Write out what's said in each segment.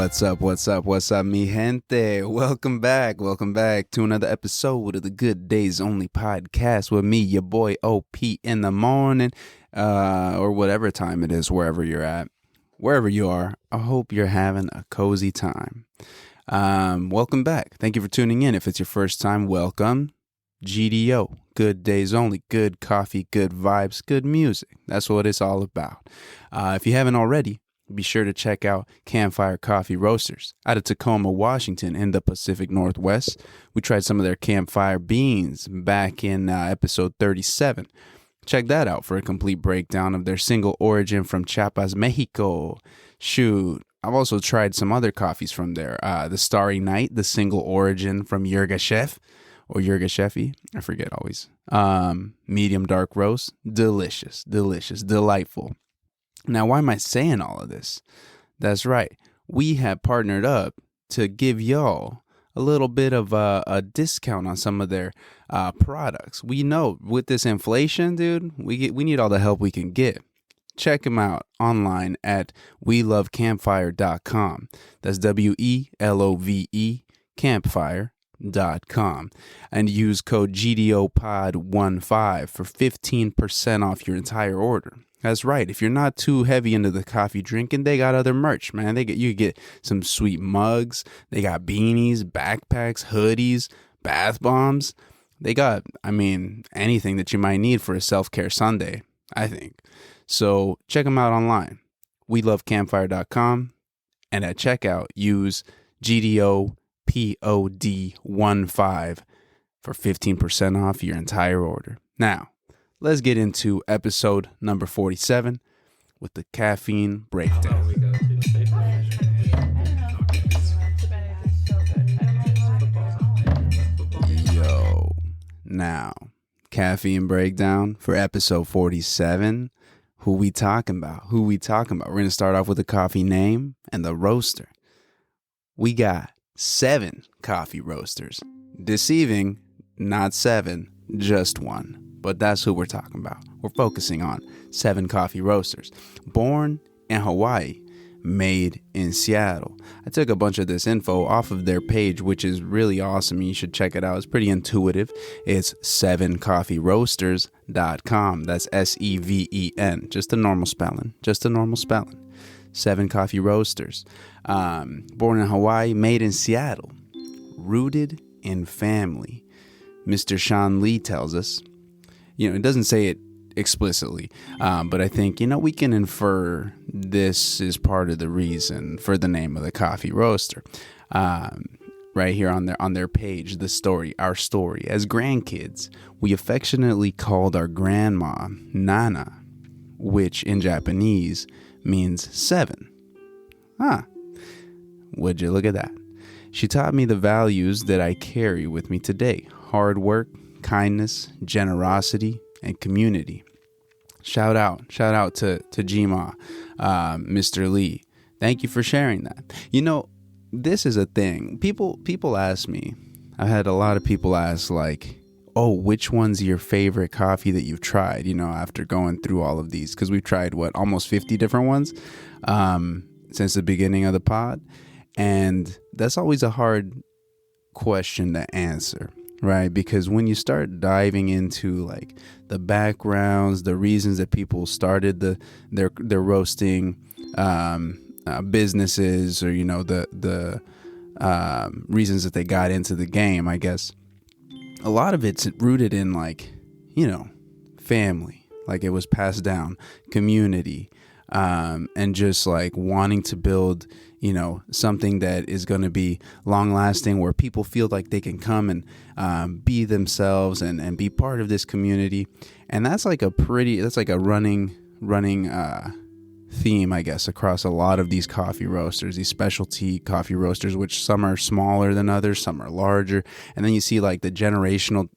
What's up, mi gente? Welcome back to another episode of the Good Days Only podcast with me, your boy OP in the morning, or whatever time it is, wherever you're at. Wherever you are, I hope you're having a cozy time. Welcome back. Thank you for tuning in. If it's your first time, welcome. GDO, Good Days Only, good coffee, good vibes, good music. That's what it's all about. If you haven't already, be sure to check out Campfire Coffee Roasters out of Tacoma, Washington in the Pacific Northwest. We tried some of their campfire beans back in episode 37. Check that out for a complete breakdown of their single origin from Chiapas, Mexico. Shoot, I've also tried some other coffees from there. The Starry Night, the single origin from Yirgacheffe. Or Yirgacheffe, I forget always. Medium dark roast, delicious, delightful. Now, why am I saying all of this? That's right. We have partnered up to give y'all a little bit of a discount on some of their products. We know with this inflation, dude, we need all the help we can get. Check them out online at welovecampfire.com. That's WELOVE campfire.com, and use code GDOPOD15 for 15% off your entire order. That's right. If you're not too heavy into the coffee drinking, they got other merch, man. You get some sweet mugs. They got beanies, backpacks, hoodies, bath bombs. They got, anything that you might need for a self-care Sunday, I think. So check them out online. welovecampfire.com, and at checkout, use GDOPOD15 for 15% off your entire order. Now, let's get into episode number 47 with the caffeine breakdown. Now, caffeine breakdown for episode 47. Who we talking about? We're going to start off with the coffee name and the roaster. We got 7 coffee roasters. Deceiving, not 7, just one. But that's who we're talking about. We're focusing on 7 coffee roasters. Born in Hawaii, made in Seattle. I took a bunch of this info off of their page, which is really awesome. You should check it out. It's pretty intuitive. It's 7coffeeroasters.com. That's SEVEN. Just a normal spelling. 7 Coffee Roasters. Born in Hawaii, made in Seattle. Rooted in family. Mr. Sean Lee tells us, it doesn't say it explicitly, but I think, we can infer this is part of the reason for the name of the coffee roaster. Right here on their page, our story. As grandkids, we affectionately called our grandma Nana, which in Japanese means 7. Would you look at that? She taught me the values that I carry with me today. Hard work, kindness, generosity, and community. Shout out to Jima, Mr. Lee. Thank you for sharing that. This is a thing. People ask me. I've had a lot of people ask, like, oh, which one's your favorite coffee that you've tried, after going through all of these? Because we've tried, almost 50 different ones since the beginning of the pod. And that's always a hard question to answer, right? Because when you start diving into like the backgrounds, the reasons that people started their roasting businesses, or the reasons that they got into the game, I guess a lot of it's rooted in family, like it was passed down, community, and just like wanting to build something that is going to be long lasting, where people feel like they can come and be themselves and be part of this community. And that's like a running theme, I guess, across a lot of these coffee roasters, these specialty coffee roasters, which some are smaller than others, some are larger. And then you see like the generational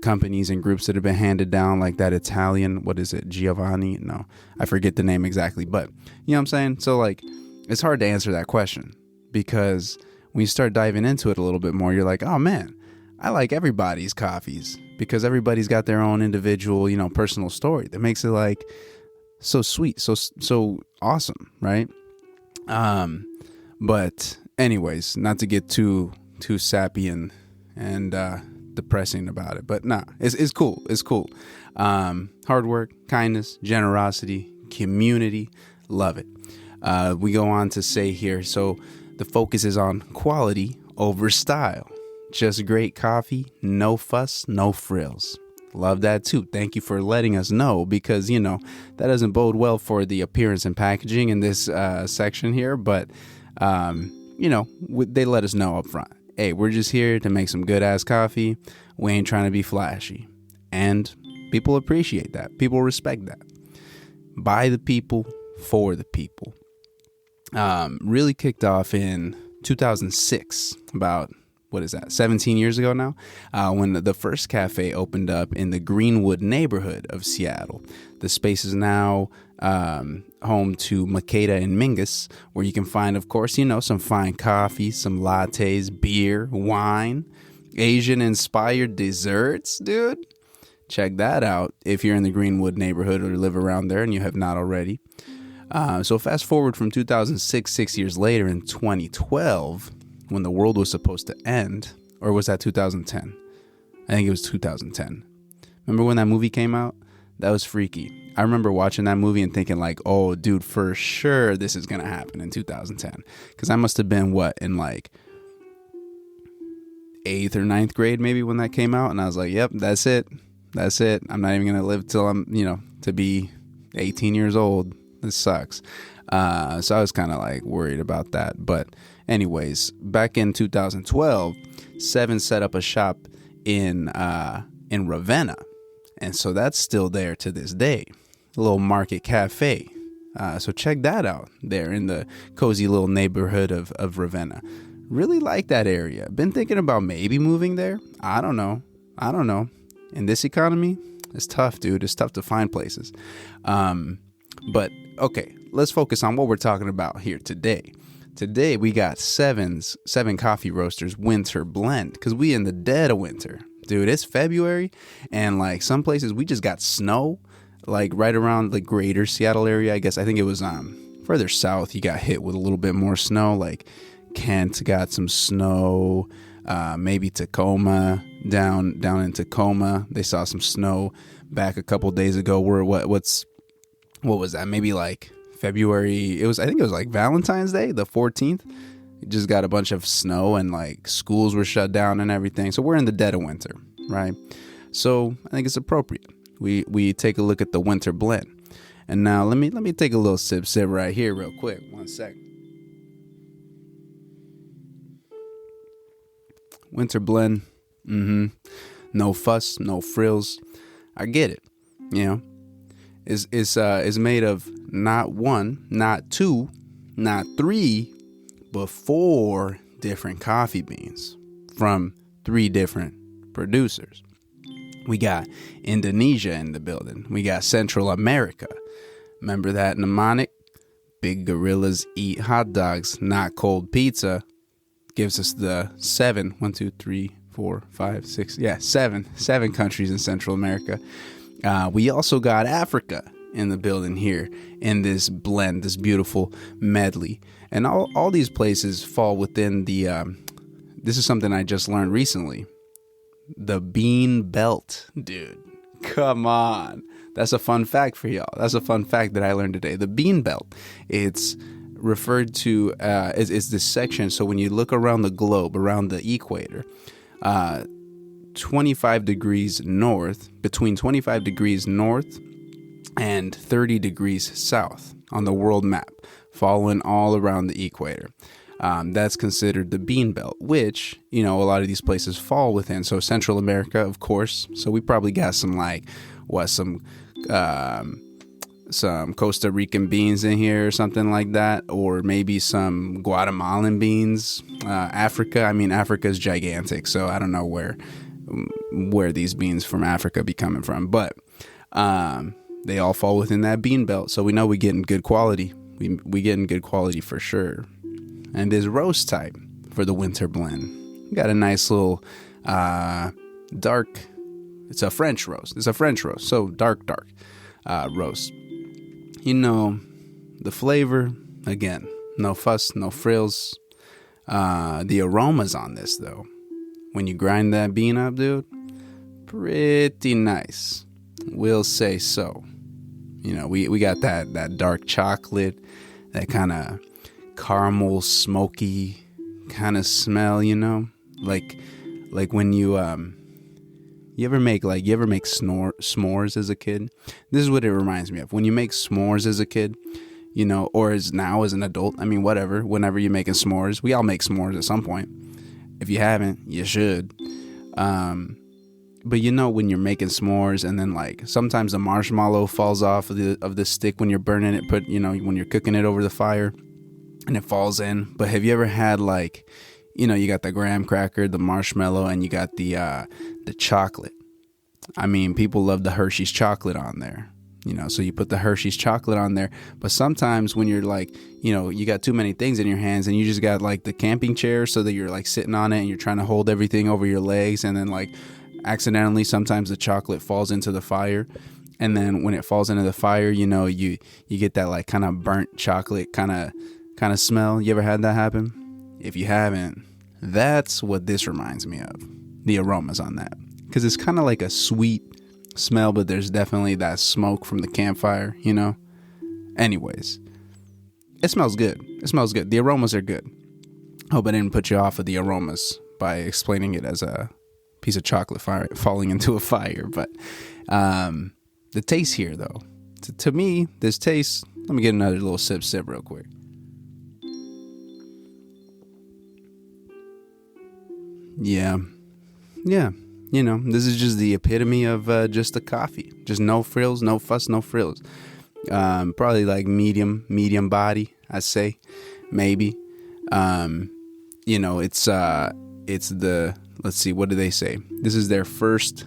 companies and groups that have been handed down, like that Italian, what is it, Giovanni? No, I forget the name exactly, but you know what I'm saying? So like, it's hard to answer that question, because when you start diving into it a little bit more, you're like, oh man, I like everybody's coffees, because everybody's got their own individual, personal story that makes it like so sweet, so awesome, right? But anyways, not to get too sappy and depressing about it, but nah, it's cool. It's cool. Hard work, kindness, generosity, community, love it. We go on to say here, so the focus is on quality over style. Just great coffee, no fuss, no frills. Love that too. Thank you for letting us know, because, that doesn't bode well for the appearance and packaging in this section here. But, they let us know up front. Hey, we're just here to make some good ass coffee. We ain't trying to be flashy. And people appreciate that. People respect that. By the people, for the people. Really kicked off in 2006, about 17 years ago now, when the first cafe opened up in the Greenwood neighborhood of Seattle. The space is now home to Makeda and Mingus, where you can find, of course, some fine coffee, some lattes, beer, wine, Asian-inspired desserts, dude. Check that out if you're in the Greenwood neighborhood or live around there and you have not already. So fast forward from 2006, 6 years later, in 2012, when the world was supposed to end, or was that 2010? I think it was 2010. Remember when that movie came out? That was freaky. I remember watching that movie and thinking like, oh, dude, for sure this is going to happen in 2010. Because I must have been, in like 8th or 9th grade maybe when that came out. And I was like, yep, that's it. That's it. I'm not even going to live till I'm, to be 18 years old. This sucks. So I was kind of like worried about that. But anyways, back in 2012, Seven set up a shop in Ravenna. And so that's still there to this day. A little market cafe. So check that out there in the cozy little neighborhood of Ravenna. Really like that area. Been thinking about maybe moving there. I don't know. In this economy, it's tough, dude. It's tough to find places. But okay, let's focus on what we're talking about here today. Today we got Seven Coffee Roasters Winter Blend, because we in the dead of winter. Dude, it's February, and like some places we just got snow, like right around the greater Seattle area. I think it was further south you got hit with a little bit more snow, like Kent got some snow, maybe Tacoma, down in Tacoma they saw some snow back a couple days ago. What was that, maybe like February, I think it was like Valentine's Day, the 14th. Just got a bunch of snow and like schools were shut down and everything. So we're in the dead of winter, right? So I think it's appropriate we take a look at the winter blend. And now let me take a little sip right here real quick. 1 sec. Winter blend. No fuss, no frills. I get it. Is made of not one, not two, not three, but 4 different coffee beans from 3 different producers. We got Indonesia in the building. We got Central America. Remember that mnemonic? Big gorillas eat hot dogs, not cold pizza. Gives us the 7. 1, 2, 3, 4, 5, 6. Yeah, 7 countries in Central America. We also got Africa in the building here in this blend, this beautiful medley. And all these places fall within the, this is something I just learned recently, the bean belt, dude. Come on. That's a fun fact for y'all. That's a fun fact that I learned today. The bean belt, it's referred to, is this section. So when you look around the globe, around the equator, 25 degrees north, between 25 degrees north and 30 degrees south on the world map, following all around the equator. That's considered the bean belt, which, a lot of these places fall within. So Central America, of course. So we probably got some Costa Rican beans in here or something like that, or maybe some Guatemalan beans. Africa's gigantic, so I don't know where these beans from Africa be coming from, but they all fall within that bean belt, so we know we getting good quality. We getting good quality for sure. And this roast type for the winter blend, we got a nice little dark. It's a French roast. So dark roast. The flavor, again, no fuss, no frills. The aromas on this, though, when you grind that bean up, dude, pretty nice. We'll say so. You know, we got that dark chocolate, that kind of caramel, smoky kind of smell, you know, like when you ever make s'mores as a kid. This is what it reminds me of. When you make s'mores as a kid, you know, or as an adult, I mean, whatever, whenever you're making s'mores, we all make s'mores at some point. If you haven't, you should. But you know, when you're making s'mores and then like sometimes the marshmallow falls off of the stick when you're burning it, when you're cooking it over the fire and it falls in. But have you ever had like, you know, you got the graham cracker, the marshmallow, and you got the chocolate. I mean, people love the Hershey's chocolate on there. You know, so you put the Hershey's chocolate on there. But sometimes when you're like, you know, you got too many things in your hands and you just got like the camping chair so that you're like sitting on it and you're trying to hold everything over your legs, and then like accidentally sometimes the chocolate falls into the fire, and then when it falls into the fire, you know, you get that like kind of burnt chocolate kind of smell. You ever had that happen? If you haven't, that's what this reminds me of, the aromas on that, because it's kind of like a sweet smell, but there's definitely that smoke from the campfire, you know. Anyways, it smells good. The aromas are good. Hope I didn't put you off of the aromas by explaining it as a piece of chocolate fire falling into a fire. But the taste here, though, to me, this taste, let me get another little sip real quick. Yeah, you know, this is just the epitome of just a coffee. Just no frills, no fuss, no frills. Probably like medium body, I'd say, maybe. You know, it's the, let's see, what do they say? This is their first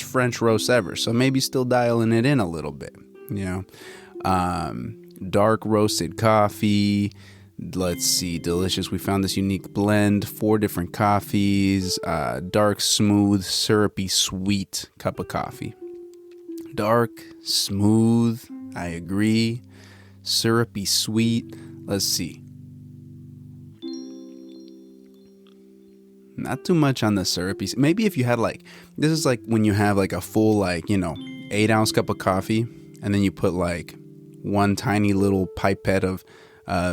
French roast ever. So maybe still dialing it in a little bit, you know. Dark roasted coffee. Let's see, delicious. We found this unique blend, 4 different coffees, dark, smooth, syrupy, sweet cup of coffee. Dark, smooth, I agree. Syrupy, sweet. Let's see. Not too much on the syrupy. Maybe if you had like, this is like when you have like a full, like, you know, 8-ounce cup of coffee, and then you put like one tiny little pipette of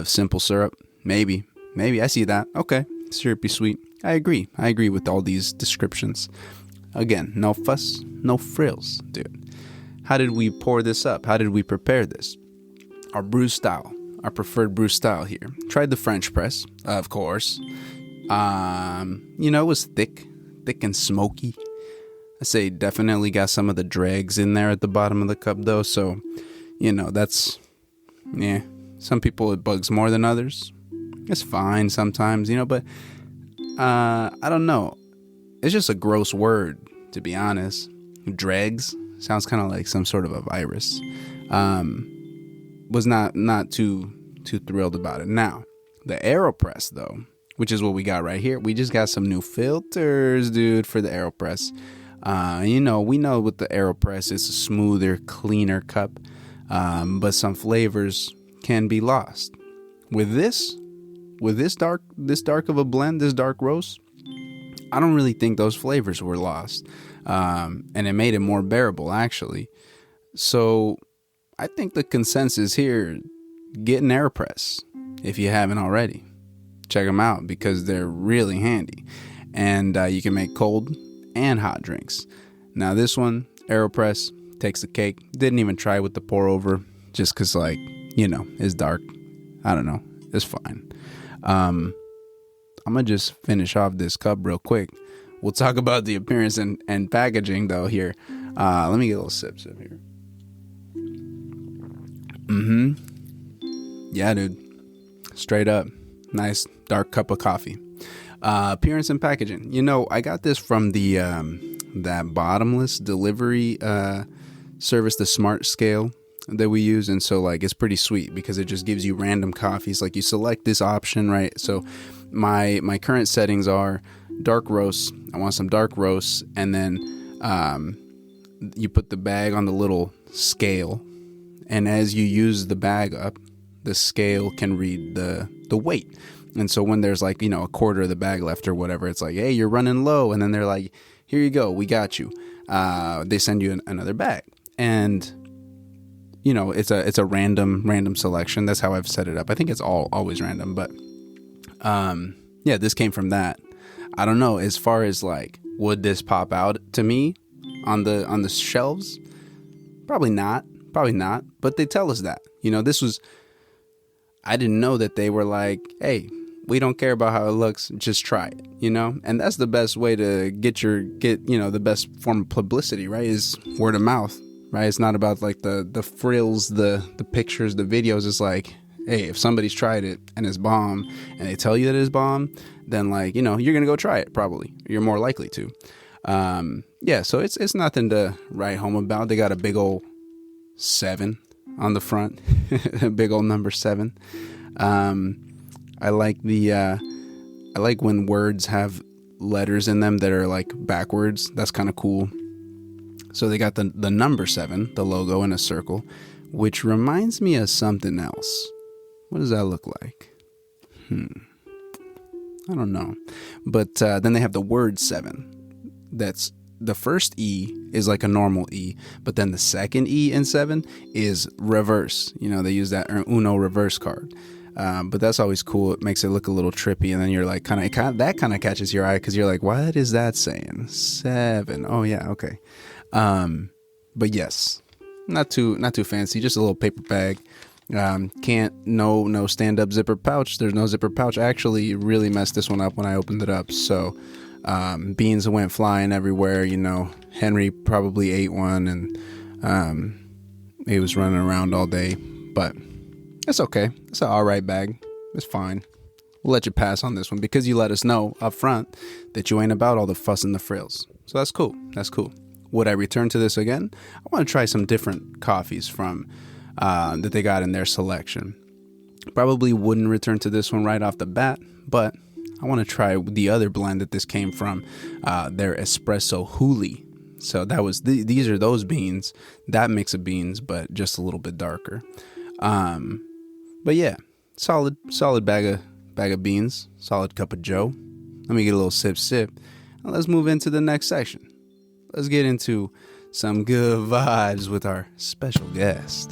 simple syrup. Maybe I see that. Okay, syrupy sweet. I agree with all these descriptions. Again, no fuss, no frills, dude. How did we pour this up? How did we prepare this? Our preferred brew style here. Tried the French press, of course. You know, it was thick and smoky. I say definitely got some of the dregs in there at the bottom of the cup, though. So, you know, that's, yeah. Some people it bugs more than others. It's fine sometimes, you know, but I don't know. It's just a gross word, to be honest. Dregs sounds kind of like some sort of a virus. Was not too thrilled about it. Now, the AeroPress, though, which is what we got right here. We just got some new filters, dude, for the AeroPress. You know, we know with the AeroPress, it's a smoother, cleaner cup, but some flavors can be lost. With this dark of a blend, this dark roast, I don't really think those flavors were lost, and it made it more bearable, actually. So I think the consensus here, get an AeroPress if you haven't already. Check them out because they're really handy, and you can make cold and hot drinks. Now this one, AeroPress, takes the cake. Didn't even try with the pour over, just because, like, you know, it's dark. I don't know. It's fine. I'm going to just finish off this cup real quick. We'll talk about the appearance and packaging, though, here. Let me get a little sip here. Yeah, dude. Straight up. Nice dark cup of coffee. Appearance and packaging. You know, I got this from the that bottomless delivery service, the Smart Scale that we use, and so like it's pretty sweet because it just gives you random coffees. Like you select this option, right? So my current settings are dark roast. I want some dark roasts, and then you put the bag on the little scale, and as you use the bag up, the scale can read the weight. And so when there's like, a quarter of the bag left or whatever, it's like, hey, you're running low. And then they're like, here you go, we got you. They send you another bag. And, it's a random selection. That's how I've set it up. I think it's always random. But this came from that. I don't know, as far as like, would this pop out to me on the shelves? Probably not. But they tell us that. I didn't know that they were like, hey, we don't care about how it looks, just try it, And that's the best way to get the best form of publicity, right? Is word of mouth, right? It's not about like the frills, the pictures, the videos. It's like, hey, if somebody's tried it and it's bomb and they tell you that it's bomb, then like, you're going to go try it probably. You're more likely to. So it's nothing to write home about. They got a big old 7 on the front, a big old number 7. I like when words have letters in them that are like backwards. That's kind of cool. So they got the number 7, the logo in a circle, which reminds me of something else. What does that look like? I don't know. But then they have the word 7. That's the first E is like a normal E, but then the second E in 7 is reverse. They use that Uno reverse card. But that's always cool. It makes it look a little trippy, and then you're like, that kind of catches your eye because you're like, what is that saying? 7. Oh yeah, okay. But yes, not too fancy. Just a little paper bag. No stand-up zipper pouch. There's no zipper pouch. I actually really messed this one up when I opened it up. So beans went flying everywhere. Henry probably ate one, and he was running around all day. But it's okay. It's an all right bag. It's fine. We'll let you pass on this one because you let us know up front that you ain't about all the fuss and the frills. So that's cool. Would I return to this again? I want to try some different coffees from that they got in their selection. Probably wouldn't return to this one right off the bat, but I want to try the other blend that this came from, their espresso huli. So that was these are those beans, that mix of beans, but just a little bit darker. But yeah, solid bag of beans, solid cup of joe. Let me get a little sip. Now let's move into the next section. Let's get into some good vibes with our special guest.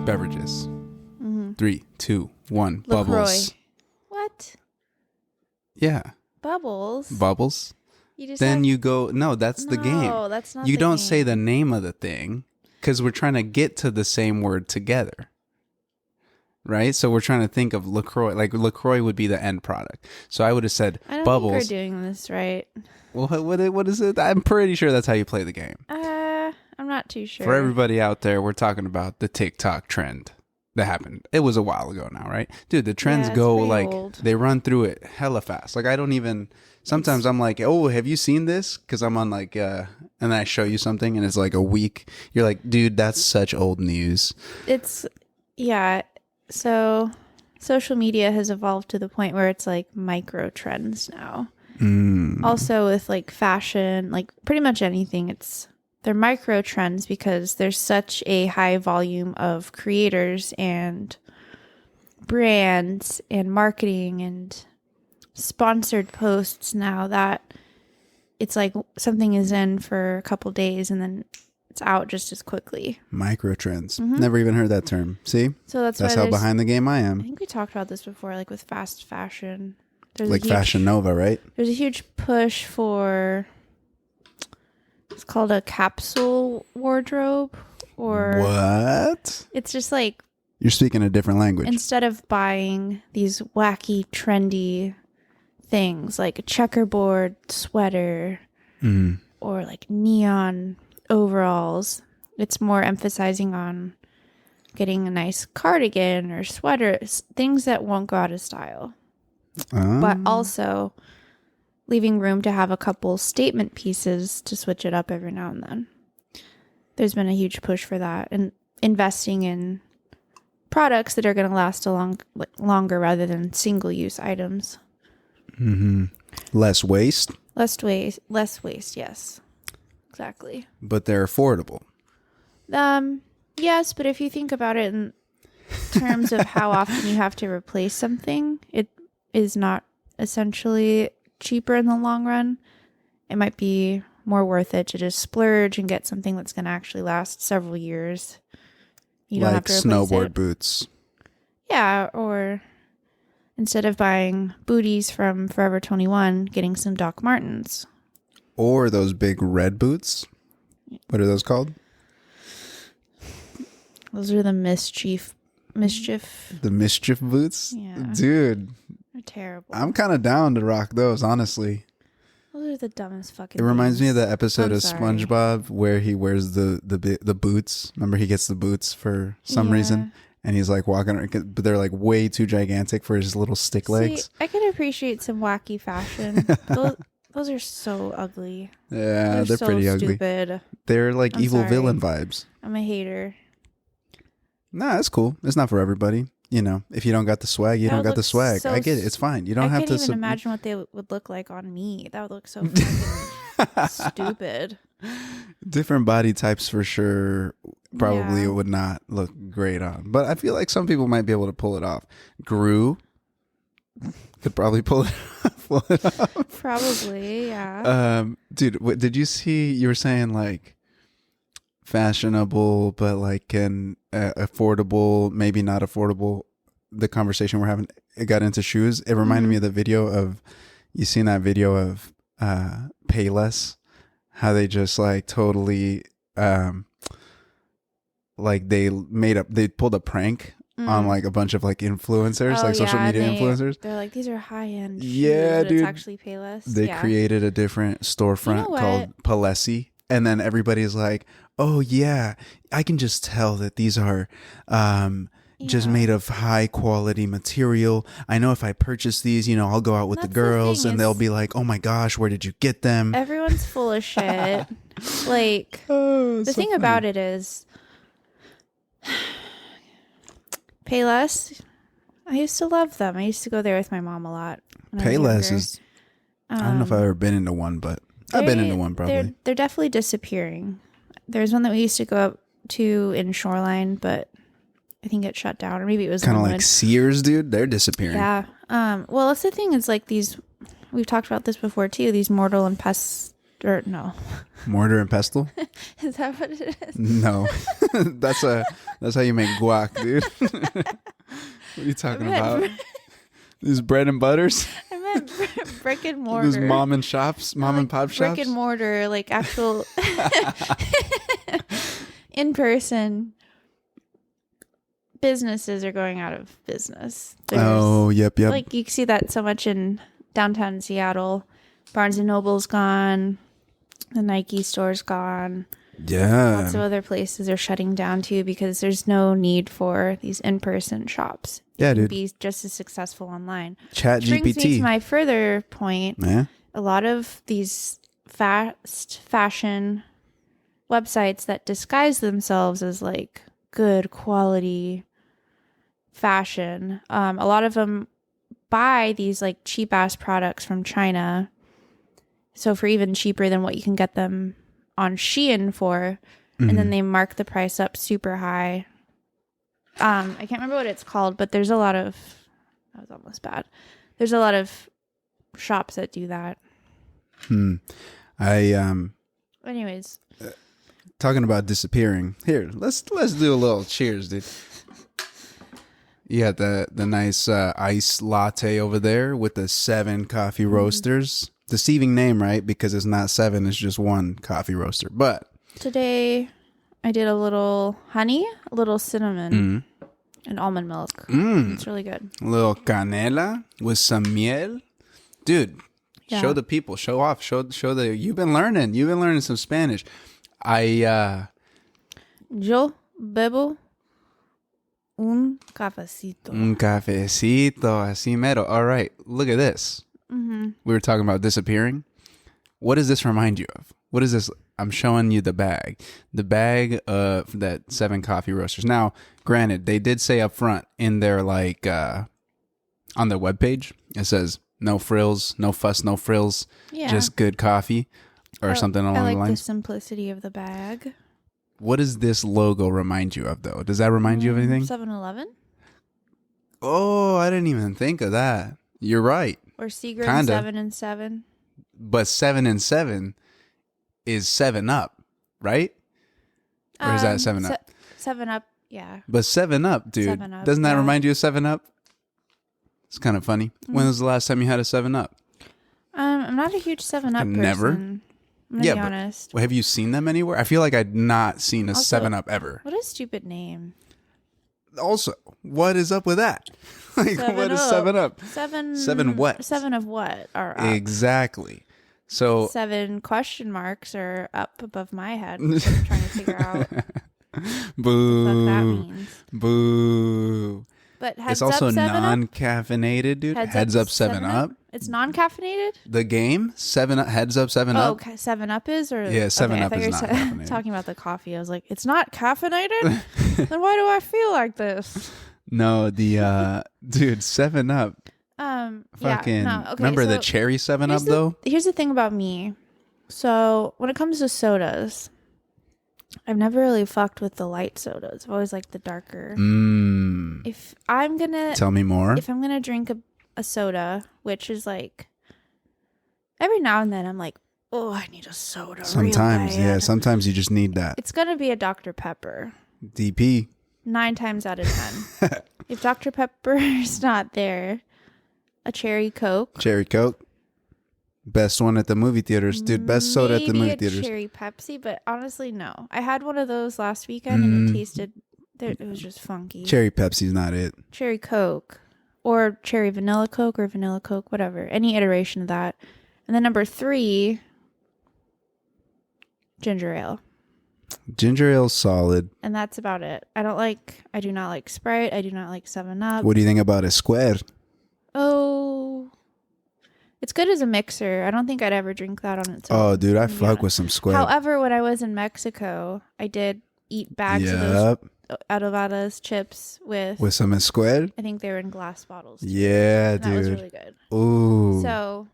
Beverages. 3, 2, 1. LaCroix. Bubbles. What? Yeah. Bubbles? You go. No, that's the game. No, that's not. You don't say the name of the thing because we're trying to get to the same word together. Right? So we're trying to think of LaCroix. Like LaCroix would be the end product. So I would have said I don't bubbles. think we're doing this right. Well, what is it? I'm pretty sure that's how you play the game. I'm not too sure. For everybody out there, we're talking about the TikTok trend that happened. It was a while ago now, right? Dude, the trends go like old. They run through it hella fast. Like I don't even. Sometimes I'm like, oh, have you seen this? Because I'm on like, and then I show you something and it's like a week. You're like, dude, that's such old news. So social media has evolved to the point where it's like micro trends now. Also with like fashion, like pretty much anything, they're micro trends because there's such a high volume of creators and brands and marketing and sponsored posts now that it's like something is in for a couple days and then it's out just as quickly. Micro trends. Never even heard that term. See? So that's how behind the game I am. I think we talked about this before, like with fast fashion. There's like Fashion Nova, right? There's a huge push for, it's called a capsule wardrobe, or what? It's just like you're speaking a different language. Instead of buying these wacky, trendy things like a checkerboard sweater or like neon overalls, it's more emphasizing on getting a nice cardigan or sweater, things that won't go out of style. But also leaving room to have a couple statement pieces to switch it up every now and then. There's been a huge push for that, and investing in products that are going to last longer rather than single-use items. Less waste? Less waste, yes. exactly. But they're affordable. Yes, but if you think about it in terms of how often you have to replace something, it is not essentially cheaper in the long run. It might be more worth it to just splurge and get something that's going to actually last several years. You don't have to replace snowboard it. boots. Yeah, or instead of buying booties from Forever 21, getting some Doc Martens. Or those big red boots. What are those called? Those are the mischief. The mischief boots? Yeah. Dude. They're terrible. I'm kind of down to rock those, honestly. Those are the dumbest fucking It reminds me of things. the episode I'm of sorry. SpongeBob where he wears the boots. Remember, he gets the boots for some reason, and he's like walking, but they're like way too gigantic for his little stick legs. See, I can appreciate some wacky fashion. Those are so ugly. Yeah, they're so pretty ugly. Stupid. They're like I'm evil sorry. villain vibes. I'm a hater. Nah, that's cool. It's not for everybody. You know, if you don't got the swag, you That don't got the looks swag. so I get it. It's fine. You don't I have can't to. even imagine what they would look like on me. That would look so fucking stupid. Different body types for sure. Probably Yeah. would not look great on, but I feel like some people might be able to pull it off. Gru could probably pull it off. Probably, yeah. Dude, did you see? You were saying like fashionable, but like affordable, maybe not affordable. The conversation we're having, it got into shoes. It reminded me of the video of, you seen that video of Payless, how they just like totally like they pulled a prank on like a bunch of like influencers, like social media influencers. They're like, these are high end shoes, Yeah, but dude. it's actually Payless. They created a different storefront You know called Palessi, and then everybody's like, "Oh yeah, I can just tell that these are just made of high quality material. I know if I purchase these, I'll go out with the That's the girls, thing and they'll is- be like, "Oh my gosh, where did you get them?" Everyone's full of shit. Like, the thing about it is, Payless, I used to love them. I used to go there with my mom a lot. when I was Payless younger. is. I don't know if I've ever been into one, but I've been into one probably. They're definitely disappearing. There's one that we used to go up to in Shoreline, but I think it shut down, or maybe it was Kind of like Linwood. Sears, dude. They're disappearing. Yeah. Well, that's the thing is like these. We've talked about this before too. These mortal and no. Mortar and pestle. Is that what it is? No, that's how you make guac, dude. What are you talking about? These bread and butters. I meant brick and mortar. Those mom and pop shops. Brick and mortar, like actual in person. Businesses are going out of business. Yep. Like you see that so much in downtown Seattle. Barnes and Noble's gone. The Nike store's gone. Yeah. Lots of other places are shutting down too because there's no need for these in-person shops. Yeah, You can dude. be just as successful online. Chat Which brings me to GPT. my further point. Yeah. A lot of these fast fashion websites that disguise themselves as like good quality fashion. A lot of them buy these like cheap ass products from China. So for even cheaper than what you can get them on Shein for. And then they mark the price up super high. I can't remember what it's called, but there's a lot of, that was almost bad. There's a lot of shops that do that. Anyways, Talking about disappearing. Here, let's do a little cheers, dude. You got the nice ice latte over there with the 7 coffee roasters. Deceiving name, right? Because it's not 7, it's just 1 coffee roaster. But today I did a little honey, a little cinnamon, and almond milk. It's really good. a little canela with some miel. Dude, Yeah. show the people, show off, show the you've been learning some Spanish. Yo bebo un cafecito. Un cafecito, así mero. All right, look at this. We were talking about disappearing. What does this remind you of? What is this? I'm showing you the bag. The bag of that 7 coffee roasters. Now, granted, they did say up front in their like on their webpage, it says no frills, no fuss, no frills, Yeah. just good coffee. or something along I the like lines. the simplicity of the bag. What does this logo remind you of, though? Does that remind you of anything? 7-Eleven? Oh, I didn't even think of that. You're right. Or Seagram Kinda. 7 and 7? But 7 and 7 is 7 Up, right? Or is that 7 Up? 7 Up, yeah. But 7 Up, dude. 7 Up, doesn't that yeah. remind you of 7 Up? It's kind of funny. When was the last time you had a 7 Up? I'm not a huge 7 Up person. Never? I'm going to be honest. Have you seen them anywhere? I feel like I'd not seen a Also, 7 Up ever. What a stupid name. Also, what is up with that? Like, what is 7 Up? 7 what? 7 of what are up? Exactly. So 7 question marks are up above my head. I'm trying to figure out boo. what that means. Boo. But heads It's also up 7 Up? non-caffeinated, dude. Heads up 7 Up. It's non-caffeinated? The game 7 Up. Heads up 7 Up. Oh, 7 Up is? Or Yeah, 7 okay, Up I thought is you not were caffeinated. talking about the coffee. I was like, it's not caffeinated? Then why do I feel like this? No, the dude 7 Up. Fucking. Yeah, no, okay, remember so the cherry 7 Up though? Here's the thing about me. So when it comes to sodas, I've never really fucked with the light sodas. I've always liked the darker. If I'm gonna Tell me more. If I'm gonna drink a soda, which is like every now and then, I'm like, oh, I need a soda. Sometimes, real bad. yeah. Sometimes you just need that. It's gonna be a Dr. Pepper. DP. 9 times out of 10. If Dr. Pepper is not there, a cherry Coke. Cherry Coke. Best one at the movie theaters, dude. Best soda at the movie Maybe a theaters. cherry Pepsi, but honestly, no. I had one of those last weekend and it tasted, it was just funky. Cherry Pepsi's not it. Cherry Coke or cherry vanilla Coke or vanilla Coke, whatever. Any iteration of that. And then number 3, ginger ale. Ginger ale's solid. And that's about it. I do not like Sprite. I do not like 7-Up. What do you think about a square? Oh, it's good as a mixer. I don't think I'd ever drink that on its own. Oh, dude, I fuck with some square. However, when I was in Mexico, I did eat bags of those adobadas chips with some square. I think they were in glass bottles too. Yeah, And dude. that was really good. Ooh. So,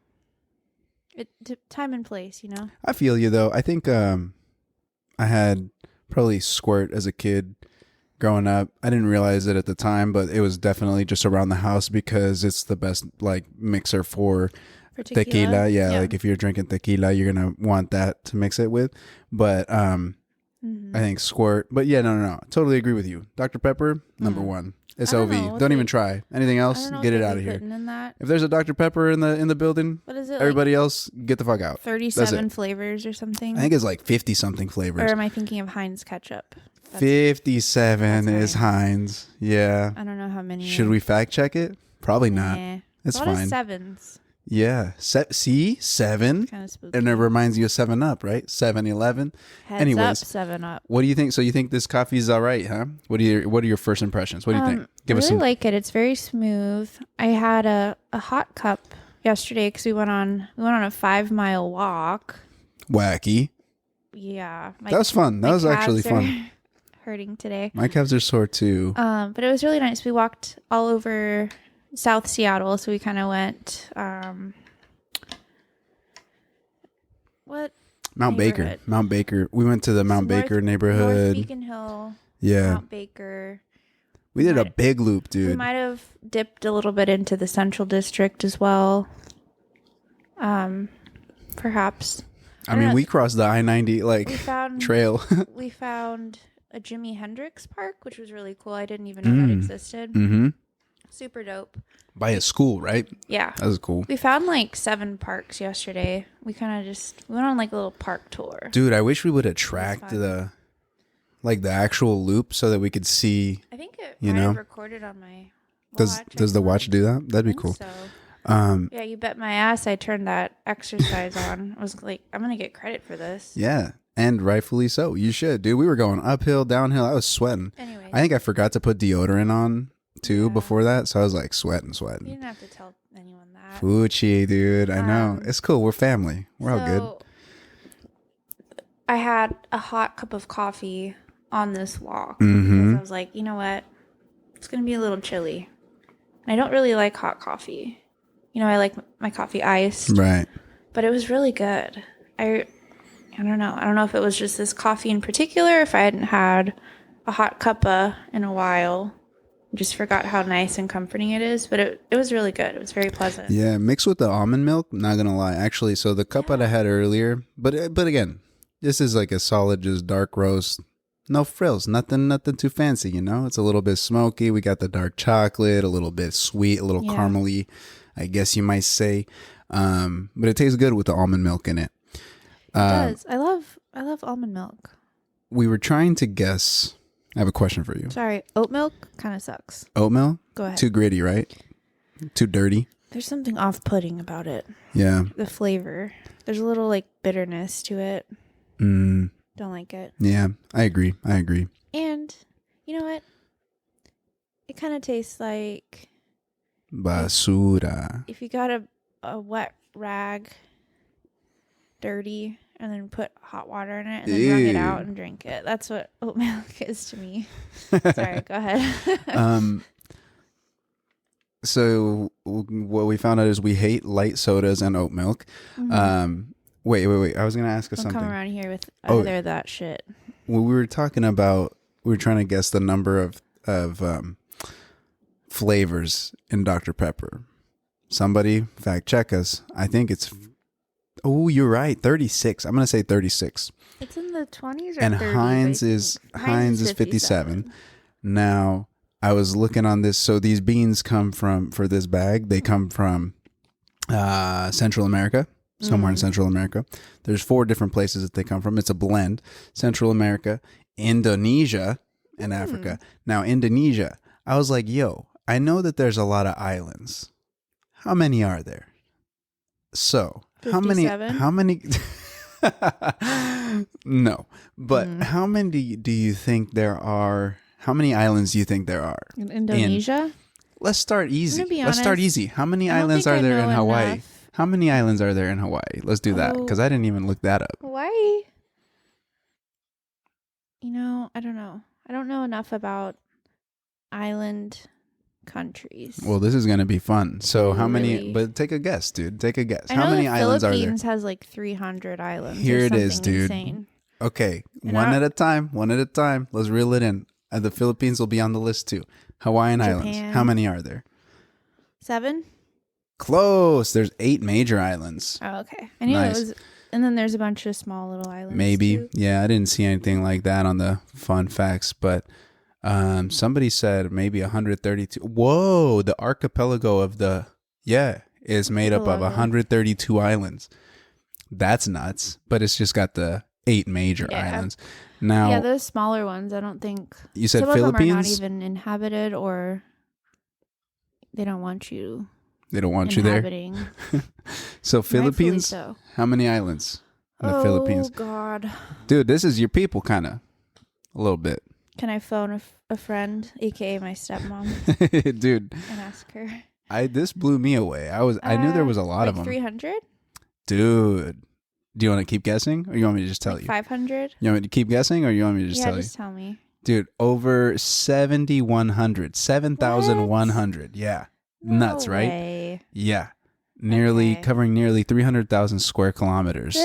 time and place, I feel you though. I think I had probably squirt as a kid growing up. I didn't realize it at the time, but it was definitely just around the house because it's the best like mixer for tequila. Yeah, like if you're drinking tequila, you're gonna want that to mix it with. But I think squirt. But yeah, no. Totally agree with you. Dr. Pepper, number 1. SOV. Don't even try. Anything else, get it out of here. If there's a Dr. Pepper in the building, what is it? Everybody else, get the fuck out. 37 flavors or something. I think it's like 50 something flavors. Or am I thinking of Heinz ketchup? 57 is Heinz. Yeah. I don't know how many. Should we fact check it? Probably not. It's a lot fine. of 7s. Yeah. See? 7. Kind of spooky. And it reminds you of 7-Up, right? 7-Eleven. Heads Anyways, up, 7-Up. what do you think? So you think this coffee is all right, huh? What are your first impressions? What do you think? I really like it. It's very smooth. I had a hot cup yesterday because we went on a 5-mile walk. Wacky. Yeah. That was fun. That was actually fun. Hurting today. My calves are sore too. But it was really nice. We walked all over South Seattle, so we kind of went Mount Baker. We went to the Mount Baker neighborhood. North Beacon Hill. Yeah. Mount Baker. We did a big loop, dude. We might have dipped a little bit into the Central District as well. Perhaps. I mean, we crossed the I-90 trail. We found a Jimi Hendrix park, which was really cool. I didn't even know that existed. Mm-hmm. Super dope. By a school, right? Yeah. That was cool. We found like 7 parks yesterday. We kind of we went on like a little park tour. Dude, I wish we would have tracked the actual loop so that we could see. I think it might have recorded on my watch. Does the watch do that? That'd be cool. So. Yeah, you bet my ass I turned that exercise on. I was like, I'm going to get credit for this. Yeah, and rightfully so. You should, dude. We were going uphill, downhill. I was sweating. Anyway. I think I forgot to put deodorant on too before that, so I was like sweating. You didn't have to tell anyone that. Fuchi, dude. I know. It's cool. We're family. We're all good. I had a hot cup of coffee on this walk. Mm-hmm. Because I was like, you know what? It's going to be a little chilly. And I don't really like hot coffee. I like my coffee iced. Right. But it was really good. I I don't know. I don't know if it was just this coffee in particular, if I hadn't had a hot cuppa in a while. Just forgot how nice and comforting it is, but it was really good. It was very pleasant. Yeah, mixed with the almond milk, not gonna lie. Actually, so the cup that I had earlier, but again, this is like a solid just dark roast. No frills, nothing too fancy, you know? It's a little bit smoky. We got the dark chocolate, a little bit sweet, a little caramely, I guess you might say. But it tastes good with the almond milk in it. It does. I love almond milk. We were trying to guess. I have a question for you. Sorry, oat milk kind of sucks. Oat milk? Go ahead. Too gritty, right? Too dirty? There's something off-putting about it. Yeah. The flavor. There's a little like bitterness to it. Don't like it. Yeah, I agree. And you know what? It kind of tastes like basura. if you got a wet rag, dirty, and then put hot water in it and then wrung it out and drink it. That's what oat milk is to me. Sorry, go ahead. So what we found out is we hate light sodas and oat milk. Wait. I was going to ask us Don't something. come around here with either of that shit. When we were talking about, we were trying to guess the number of flavors in Dr. Pepper. Somebody fact check us. I think it's, you're right, 36. I'm going to say 36. It's in the 20s or and 30s. Heinz is 57. Now, I was looking on this. So these beans come for this bag, they come from Central America, somewhere in Central America. There's 4 different places that they come from. It's a blend. Central America, Indonesia, and Africa. Now, Indonesia, I was like, yo, I know that there's a lot of islands. How many are there? So, 57? how many no, but how many do you think there are? How many islands do you think there are? In Indonesia? Let's start easy. I'm gonna be Let's start honest, easy. How many I don't islands think are I there know in Hawaii? enough. How many islands are there in Hawaii? Let's do that because I didn't even look that up. Hawaii? You know, I don't know. I don't know enough about island countries. Well, this is going to be fun. So how many, Really? but take a guess, dude. Take a guess. I How know many the islands are there? Philippines has like 300 islands. Here or it is, something dude. Insane. Okay, And one at a time. Let's reel it in. The Philippines will be on the list too. Hawaiian Islands. Japan. How many are there? 7? Close. There's 8 major islands. Oh, okay. I knew Nice. it was. And then there's a bunch of small little islands. Maybe. too. Yeah, I didn't see anything like that on the fun facts, but somebody said maybe 132. Whoa, the archipelago of is made up of Archipelago. 132 islands. That's nuts, but it's just got the 8 major islands. Now, Yeah, those smaller ones, I don't think. you said some of them are not Philippines? even inhabited, or they don't want you They don't want you there. inhabiting. So Rightfully Philippines, so. how many islands in the Philippines? Oh, God. Dude, this is your people kind of. A little bit. Can I phone a friend, a.k.a. my stepmom, Dude, and ask her? this blew me away. I knew there was a lot of them. 300? Dude, do you want to keep guessing or you want me to just tell you? 500? You want me to keep guessing or you want me to just tell just you? tell me. Dude, over 7,100. 7,100. Yeah. Nuts, right? Way. Yeah. Okay. Covering nearly 300,000 square kilometers.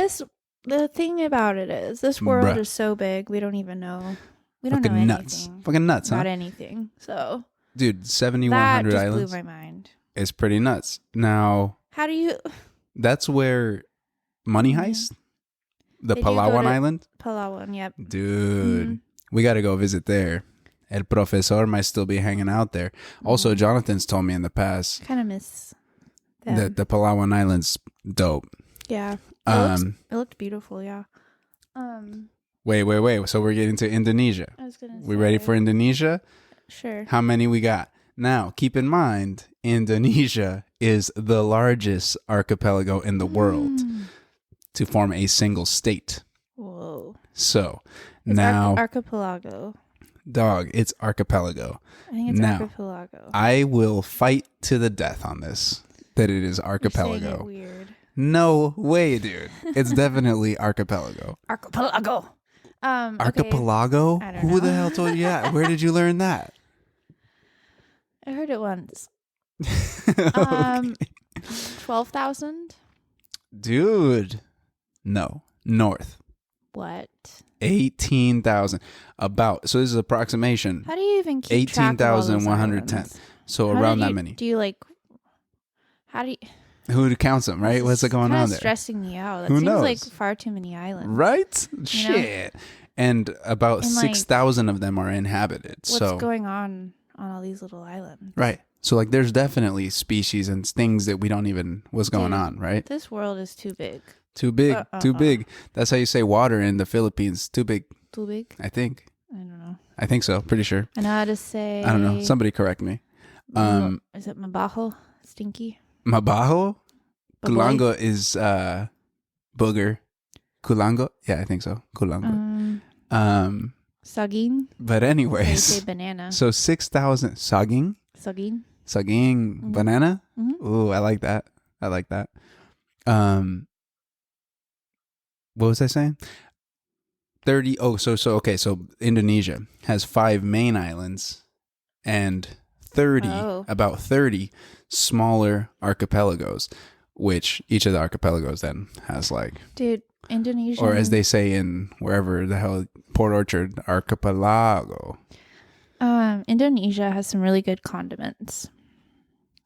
The thing about it is, this world Bruh. is so big, we don't even know. We don't Fucking know nuts. anything Fucking nuts, about huh? anything. So Dude, that 7,100 just islands. blew my mind. It's pretty nuts. Now, How do you... that's where Money Heist, the Did you go Palawan to- Island. Palawan, yep. Dude, we got to go visit there. El Profesor might still be hanging out there. Also, Jonathan's told me in the past Kind of miss them. that the Palawan Island's dope. Yeah. It looked beautiful, yeah. Wait. So we're getting to Indonesia. I was gonna say. We ready for Indonesia? Sure. How many we got? Now, keep in mind, Indonesia is the largest archipelago in the world to form a single state. Whoa. So It's now, archipelago. dog, it's archipelago. I think it's Now, archipelago. I will fight to the death on this, that it is You're saying archipelago. it weird. No way, dude. It's definitely archipelago. Archipelago. Okay. Archipelago? I don't Who the know. hell told you that? Where did you learn that? I heard it once. Okay. 12,000? Dude. No. North. What? 18,000. About. So this is approximation. How do you even keep track of all those 18,110. islands? So How around do that you- many. Do you like? How do you? Who counts them, right? What's going on there? Stressing me out. That Who seems knows? like far too many islands. Right? Shit. And about And, like, 6,000 of them are inhabited. What's going on all these little islands? Right. So like there's definitely species and things that we don't even what's going Dude, on, right? This world is too big. Too big. Too big. That's how you say water in the Philippines. Too big. Too big? I think. I don't know. I think so. Pretty sure. I know how to say. I don't know. Somebody correct me. Is it mabaho? Stinky? Mabaho? Baboy? Kulango is booger. Kulango? Yeah, I think so. Kulango. Saging? But How you anyways. say banana? So 6,000 saging? Saging? Saging banana? Mhm. Ooh, I like that. What was I saying? 30. Oh, so okay. So Indonesia has 5 main islands and 30, about 30 smaller archipelagos, which each of the archipelagos then has like, Dude, Indonesia. or as they say in wherever the hell, Port Orchard, archipelago. Indonesia has some really good condiments.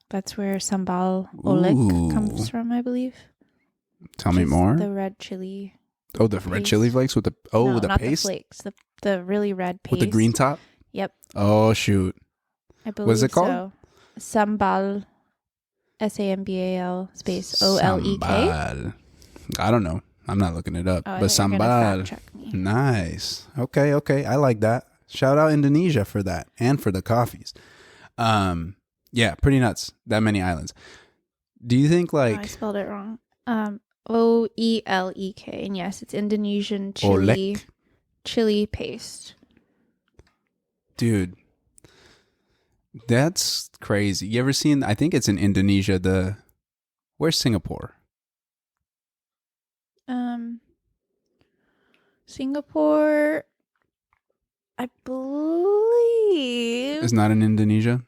That's where sambal oelek comes from, I believe. Tell me more. The red chili. Oh, the red chili flakes with the No, the not paste the flakes. The really red paste with the green top. Yep. Oh shoot! I believe What's it called? So. Sambal. SAMBAL space OLEK. Sambal. I don't know. I'm not looking it up. Oh, but I thought you were gonna sambal. fact check me. Nice. Okay. I like that. Shout out Indonesia for that and for the coffees. Yeah, pretty nuts. That many islands. Do you think I like spelled it wrong. OELEK. And yes, it's Indonesian chili. Olek? Chili paste. Dude, that's crazy. You ever seen, I think it's in Indonesia, where's Singapore? Singapore, I believe. It's not in Indonesia?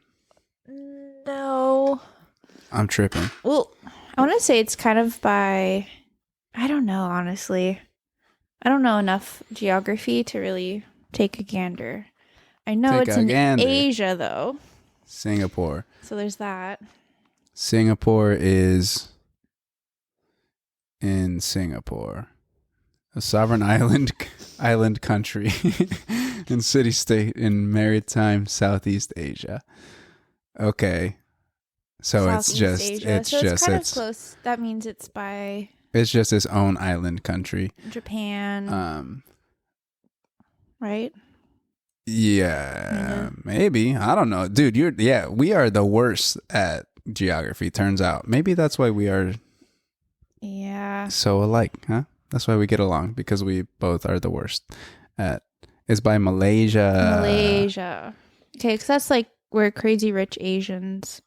No. I'm tripping. Well, I want to say it's kind of by, I don't know, honestly. I don't know enough geography to really take a gander. I know it's in Asia, though. Singapore. So there's that. Singapore is in Singapore. A sovereign island country and city-state in maritime Southeast Asia. Okay. So Southeast Asia. it's kind of close. That means it's by it's just its own island country. Japan. Right? Yeah, maybe. I don't know. Dude, we are the worst at geography, turns out. Maybe that's why we are so alike, huh? That's why we get along, because we both are the worst at. It's by Malaysia. Okay, because that's like where Crazy Rich Asians,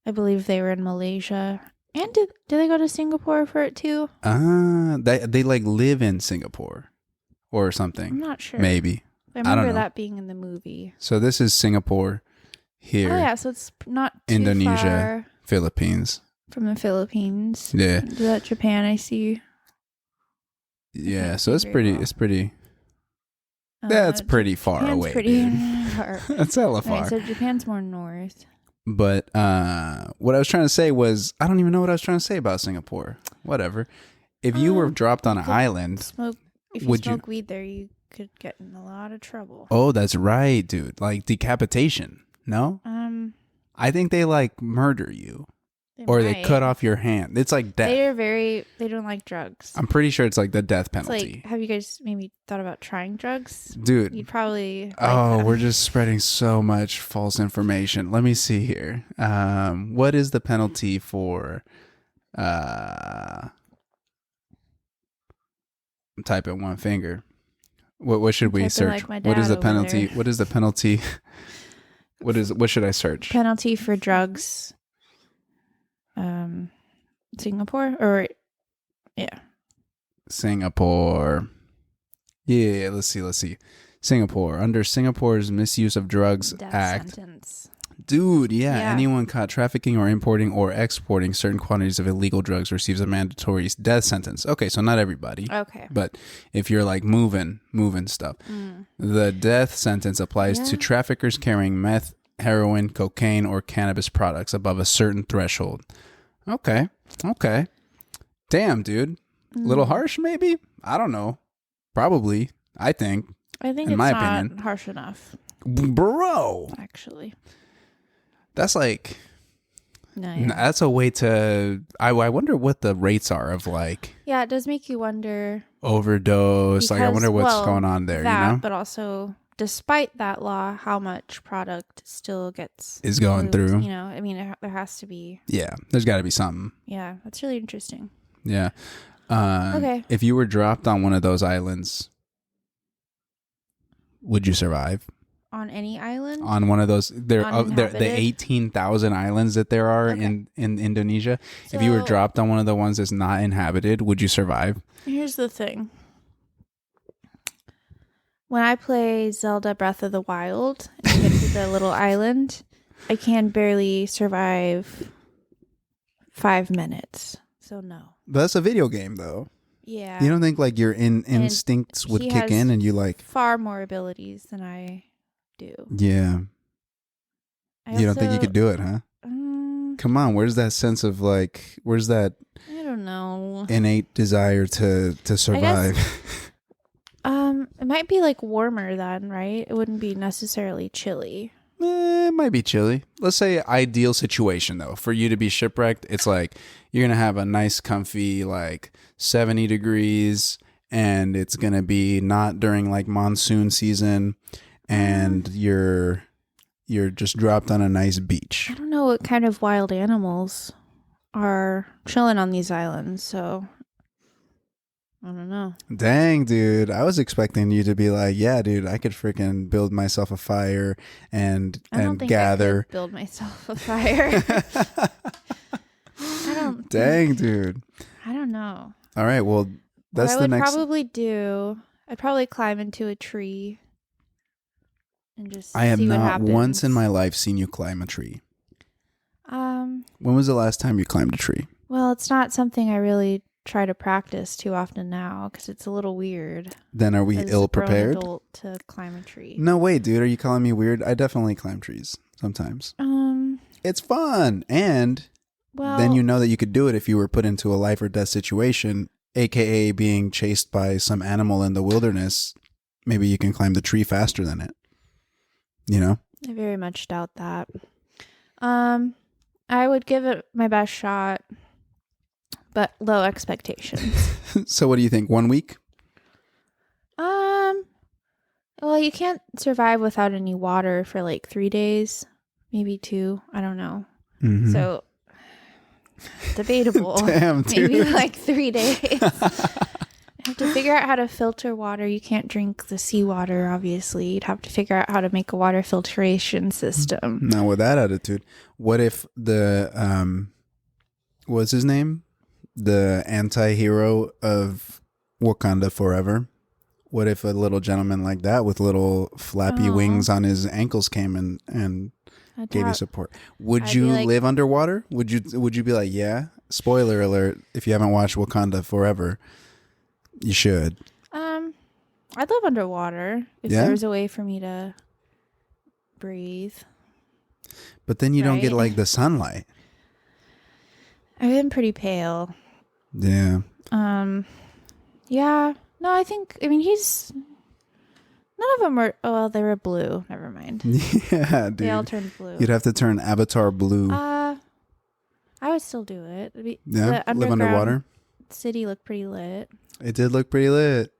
I believe they were in Malaysia. And did they go to Singapore for it too? They like live in Singapore or something. I'm not sure. Maybe. I remember don't know. that being in the movie. So this is Singapore here. Oh yeah, so it's not too Indonesia, far Philippines. from the Philippines. Yeah. That Japan, I see. Yeah, so it's pretty that's pretty far Japan's away, pretty dude. far. That's hella far. Right, so Japan's more north. But what I was trying to say was, I don't even know what I was trying to say about Singapore. Whatever. If you were dropped on an island, If you smoke weed there, you could get in a lot of trouble. Oh, that's right, dude. Like decapitation. No? I think they like murder you. They cut off your hand. It's like death. They don't like drugs. I'm pretty sure it's like the death penalty. It's like, have you guys maybe thought about trying drugs? Dude. You'd probably we're just spreading so much false information. Let me see here. What is the penalty for I'm typing one finger. What should we search? Like what is the penalty? there. What is the penalty? What should I search? Penalty for drugs. Singapore or Singapore. Yeah, let's see. Singapore. Under Singapore's Misuse of Drugs Death Act. sentence. Dude, yeah. Yeah. Anyone caught trafficking or importing or exporting certain quantities of illegal drugs receives a mandatory death sentence. Okay, so not everybody. Okay. But if you're like moving stuff, the death sentence applies to traffickers carrying meth, heroin, cocaine, or cannabis products above a certain threshold. Okay. Damn, dude. A little harsh, maybe? I don't know. Probably. I think I think in it's my not opinion. harsh enough, Bro. actually. That's like... No, yeah. That's a way to... I wonder what the rates are of like... Yeah, it does make you wonder. Overdose. Because, like, I wonder what's going on there, that, you know? But also, despite that law, how much product still is going moved, through. You know, I mean, there has to be. Yeah, there's got to be something. Yeah, that's really interesting. Yeah. Okay. If you were dropped on one of those islands, would you survive? On any island? On one of those, the Uninhabited? 18,000 islands that there are in Indonesia. So, if you were dropped on one of the ones that's not inhabited, would you survive? Here's the thing. When I play Zelda Breath of the Wild and get to the little island, I can barely survive 5 minutes. So no. But that's a video game, though. Yeah. You don't think like your instincts would kick in and you like... far more abilities than I do. Yeah. You don't think you could do it, huh? Come on, where's that sense of like, where's that... I don't know. Innate desire to survive? It might be like warmer then, right? It wouldn't be necessarily chilly. It might be chilly. Let's say ideal situation though. For you to be shipwrecked, it's like you're going to have a nice comfy like 70 degrees and it's going to be not during like monsoon season and you're just dropped on a nice beach. I don't know what kind of wild animals are chilling on these islands, so I don't know. Dang, dude. I was expecting you to be like, yeah, dude, I could freaking build myself a fire and gather. I could build myself a fire. Dang, dude. I don't know. All right, well, that's the next. I'd probably climb into a tree and just I have see what not happens. once in my life seen you climb a tree. When was the last time you climbed a tree? Well, it's not something I really try to practice too often now because it's a little weird. Then are we ill prepared? Adult to climb a tree. No way, dude. Are you calling me weird? I definitely climb trees sometimes. It's fun, and then you know that you could do it if you were put into a life or death situation, aka being chased by some animal in the wilderness. Maybe you can climb the tree faster than it. You know? I very much doubt that. I would give it my best shot, but low expectations. So what do you think? 1 week? Well, you can't survive without any water for like 3 days, maybe 2. I don't know. Mm-hmm. So debatable. Damn, dude. Maybe like 3 days. You have to figure out how to filter water. You can't drink the seawater, obviously. You'd have to figure out how to make a water filtration system. Now, with that attitude, what if the, what's his name? The anti-hero of Wakanda Forever? What if a little gentleman like that with little flappy wings on his ankles came and gave you support? Would you live underwater? Would you be like, yeah? Spoiler alert, if you haven't watched Wakanda Forever, you should. I'd live underwater if there was a way for me to breathe. But then you don't get like the sunlight. I've been pretty pale. Yeah. Yeah. No, I mean, none of them were, oh, well, they were blue. Never mind. Yeah, dude. They all turned blue. You'd have to turn Avatar blue. I would still do it. Yeah, live underwater. City looked pretty lit. It did look pretty lit.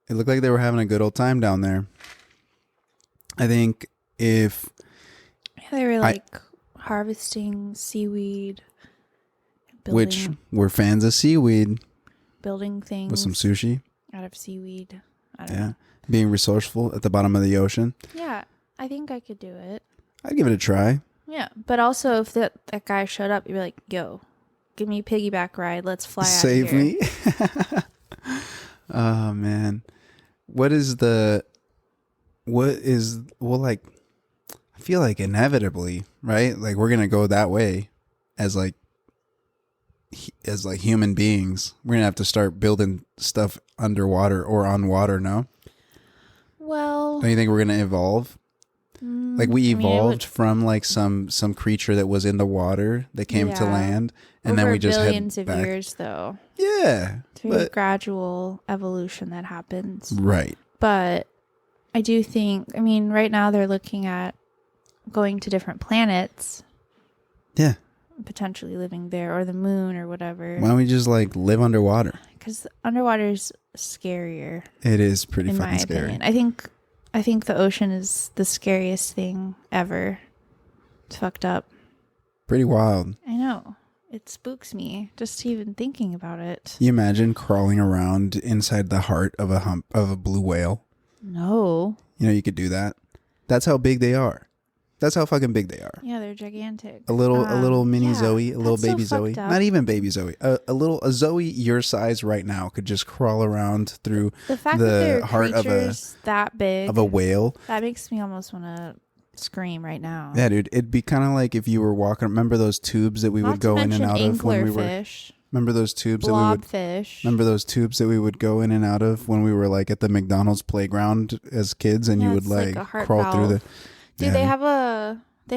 It looked like they were having a good old time down there. I think if... Yeah, they were like harvesting seaweed. Which we're fans of seaweed. Building things. With some sushi. Out of seaweed. I don't know. Being resourceful at the bottom of the ocean. Yeah, I think I could do it. I'd give it a try. Yeah, but also if that guy showed up, you'd be like, yo, give me a piggyback ride. Let's fly out of here. Save me. Oh, man. I feel like inevitably, right? Like we're gonna go that way as like human beings. We're gonna have to start building stuff underwater or on water. No, Well, don't you think we're gonna evolve? Like we evolved from like some creature that was in the water that came to land, and then we just billions head of back. years, though. Yeah, It's very gradual evolution that happens, right? But I do think, I mean, right now they're looking at going to different planets. Yeah, potentially living there, or the moon, or whatever. Why don't we just like live underwater? Because underwater is scarier. It is pretty in fucking my scary. opinion. I think the ocean is the scariest thing ever. It's fucked up. Pretty wild. I know. It spooks me just even thinking about it. You imagine crawling around inside the heart of a blue whale? No. You know you could do that. That's how big they are. That's how fucking big they are. Yeah, they're gigantic. A little mini Zoe, a little baby so Zoe. Not even baby Zoe. A Zoe your size right now could just crawl around through the fact that they're heart of that big of a whale. That makes me almost want to scream right now. Yeah, dude. It'd be kind of like if you were walking. Remember those tubes that we would go in and out of when we were. Remember those tubes that we would. Blobfish. Remember those tubes that we would go in and out of when we were like at the McDonald's playground as kids, and you would like crawl through the. Dude, they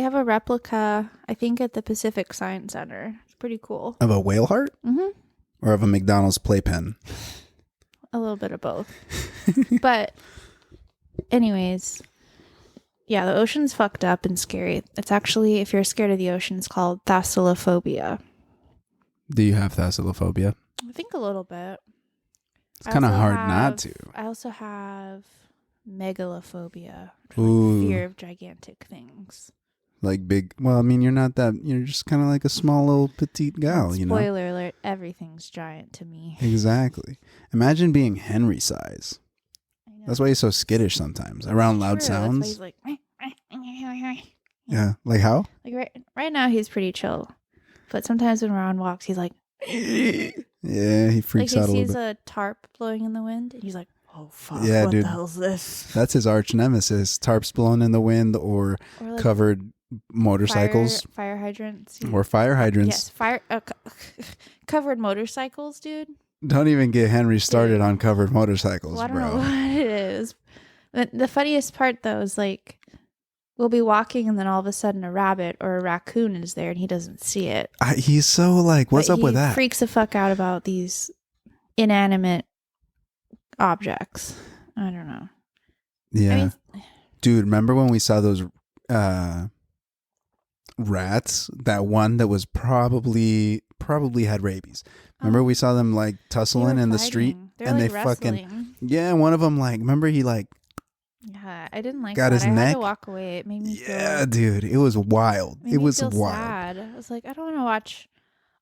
have a replica, I think, at the Pacific Science Center. It's pretty cool. Of a whale heart? Mm-hmm. Or of a McDonald's playpen? A little bit of both. But anyways, yeah, the ocean's fucked up and scary. It's actually, if you're scared of the ocean, it's called thalassophobia. Do you have thalassophobia? I think a little bit. It's kind of hard not to. I also have megalophobia, fear of gigantic things. Like big, well, I mean, you're not that, you're just kind of like a small little petite gal, you know? Spoiler alert, everything's giant to me. Exactly. Imagine being Henry size. I know. That's why he's so skittish sometimes. Around loud sounds. That's why he's like, yeah. Like how? Like right now he's pretty chill. But sometimes when we're on walks, he's like, yeah, he freaks out a little bit. He sees a tarp blowing in the wind, and he's like, oh, fuck, yeah, what dude. the hell's this? That's his arch nemesis. Tarps blown in the wind or like covered motorcycles. Fire hydrants. Or fire hydrants. Yes, covered motorcycles, dude. Don't even get Henry started on covered motorcycles, I don't bro. know what it is. But the funniest part, though, is like, we'll be walking and then all of a sudden a rabbit or a raccoon is there and he doesn't see it. He's so like, what's up with that? He freaks the fuck out about these inanimate objects. I don't know. Yeah. I mean, dude, remember when we saw those rats? That one that was probably had rabies. Remember we saw them like tussling in the street and they fucking one of them like, remember he like I didn't like got that. his neck. I had to walk away. It made me feel, dude, it was wild. It was wild. Sad. I was like, I don't want to watch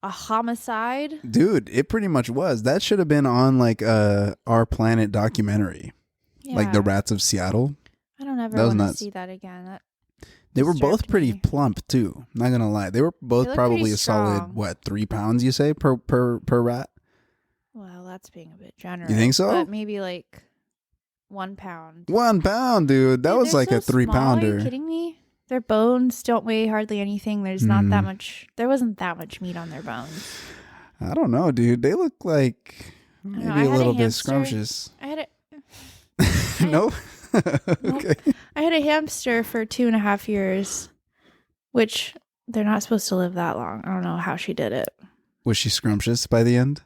a homicide. Dude, it pretty much was. That should have been on like Our Planet documentary. Yeah. Like the rats of Seattle. I don't ever want to see that again. They were both pretty plump too. Not gonna lie. They were both probably a solid 3 pounds, you say, per rat? Well, that's being a bit generous. You think so? But maybe like 1 pound. 1 pound, dude. That was like a 3 pounder. Are you kidding me? Their bones don't weigh hardly anything. There's not that much. There wasn't that much meat on their bones. I don't know, dude. They look like maybe a little bit scrumptious. I had Nope. Okay. I had a hamster for 2.5 years, which they're not supposed to live that long. I don't know how she did it. Was she scrumptious by the end?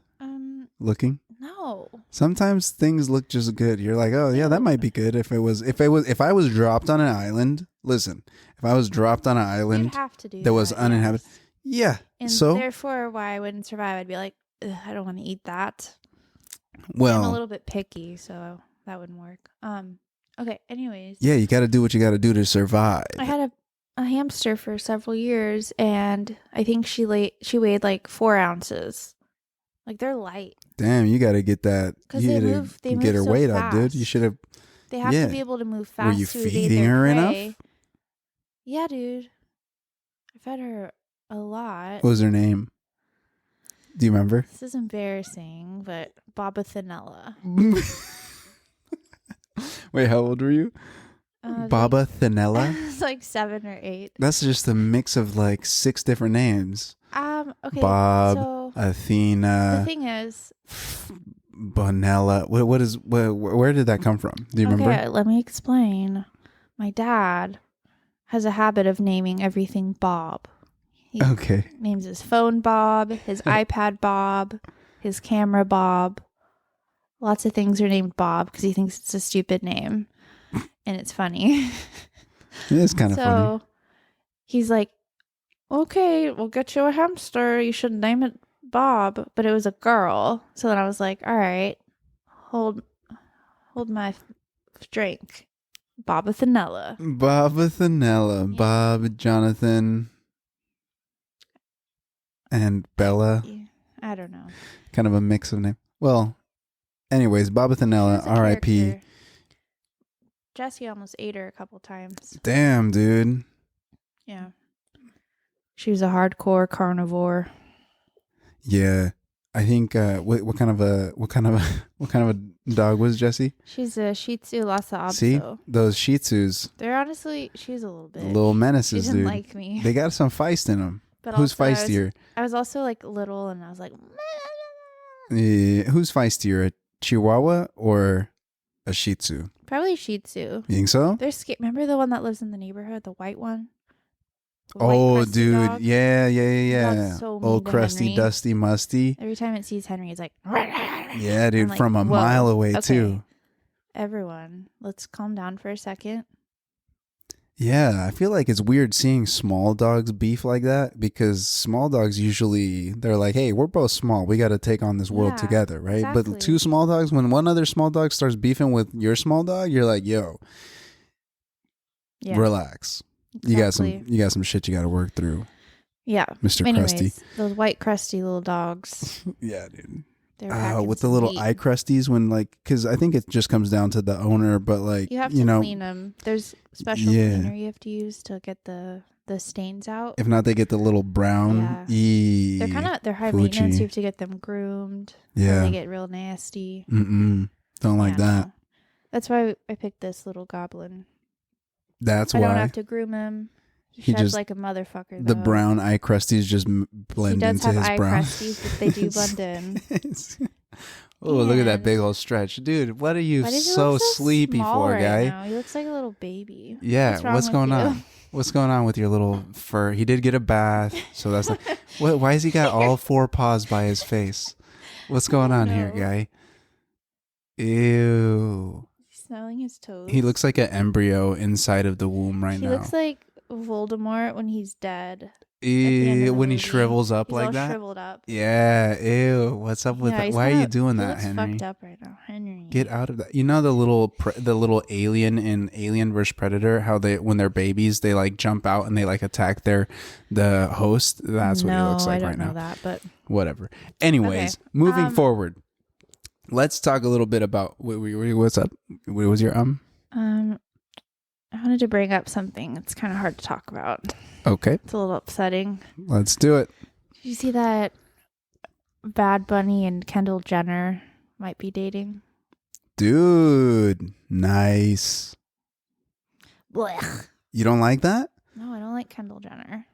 Looking? No. Sometimes things look just good. You're like, oh yeah, that might be good. If I was dropped on an island, listen, if I was dropped on an island you'd have to do that was uninhabited, yeah. And so therefore, why I wouldn't survive, I'd be like, I don't want to eat that. Well, I'm a little bit picky, so that wouldn't work. Okay. Anyways. Yeah, you got to do what you got to do to survive. I had a hamster for several years, and I think she weighed like 4 ounces. Like, they're light. Damn, you got to get that. You move get her so weight fast. up, dude. You should have. They have to be able to move fast. Were you feeding her enough? Yeah, dude. I fed her a lot. What was her name? Do you remember? This is embarrassing, but Babathanella. Wait, how old were you? Baba Thanella? It's like 7 or 8. That's just a mix of like 6 different names. Okay. Bob, so Athena. the thing is, Bonella. Where did that come from? Do you remember? Okay, let me explain. My dad has a habit of naming everything Bob. He names his phone Bob, his iPad Bob, his camera Bob. Lots of things are named Bob because he thinks it's a stupid name. And it's funny. It is kind of funny. So he's like, okay, we'll get you a hamster. You should name it Bob. But it was a girl. So then I was like, all right, hold my drink. Baba Thanella. Baba Thanella. Yeah. Bob, Jonathan, and Bella. I don't know. Kind of a mix of names. Well, anyways, Baba Thanella, R.I.P. Jessie almost ate her a couple times. Damn, dude. Yeah. She was a hardcore carnivore. Yeah. I think what kind of a dog was Jessie? She's a Shih Tzu Lhasa Apso. See, those Shih Tzus. They're honestly, she's a little bit. Little menaces, she didn't dude. like me. They got some feist in them. But Who's also, feistier? I was also like little, and I was like, Who's feistier, a Chihuahua or a Shih Tzu? probably Shih Tzu. You think so? They're remember the one that lives in the neighborhood, the white one? The Oh, white crusty dude. dog? Yeah. That's so mean Old to crusty, Henry. dusty, musty. Every time it sees Henry, it's like, Yeah, dude, like, from a whoa, mile away, okay. too. Everyone, let's calm down for a second. Yeah, I feel like it's weird seeing small dogs beef like that because small dogs usually, they're like, hey, we're both small. We got to take on this world Yeah, together, right? exactly. But 2 small dogs, when one other small dog starts beefing with your small dog, you're like, yo, relax. Exactly. You got some shit you got to work through. Yeah. Mr. Anyways, Krusty. those white crusty little dogs. Yeah, dude. They're packing With the some little heat. eye crusties when because I think it just comes down to the owner, but like, You have to clean them. There's special cleaner you have to use to get the stains out. If not, they get the little brown. Yeah. They're high maintenance. You have to get them groomed. Yeah. They get real nasty. Don't like that. No. That's why I picked this little goblin. That's I why. don't have to groom him. He sheds like a motherfucker, The though. brown eye crusties just blend into his brown. He does have eye crusties, but they do blend in. Oh, look at that big old stretch. Dude, what are you Why does he so look sleepy small for, right guy? now? He looks like a little baby. Yeah, what's going on? What's going on with your little fur? He did get a bath, so that's like, why has he got all 4 paws by his face? What's going on here, guy? Ew. He's smelling his toes. He looks like an embryo inside of the womb now. He looks like Voldemort when he's dead. Ew, when he shrivels up he's like all that? shriveled up. Yeah, ew. What's up with that? Why are you doing that, Henry? He looks fucked up right now, Henry. Get out of that. You know the little alien in Alien vs Predator, how they when they're babies they like jump out and they like attack the host. That's what he looks like right now. I don't know that, but whatever. Anyways, okay. Moving forward, let's talk a little bit about what's up. What was your I wanted to bring up something that's kind of hard to talk about. Okay, it's a little upsetting. Let's do it. Did you see that Bad Bunny and Kendall Jenner might be dating? Dude, nice. Blech. You don't like that? No, I don't like Kendall Jenner.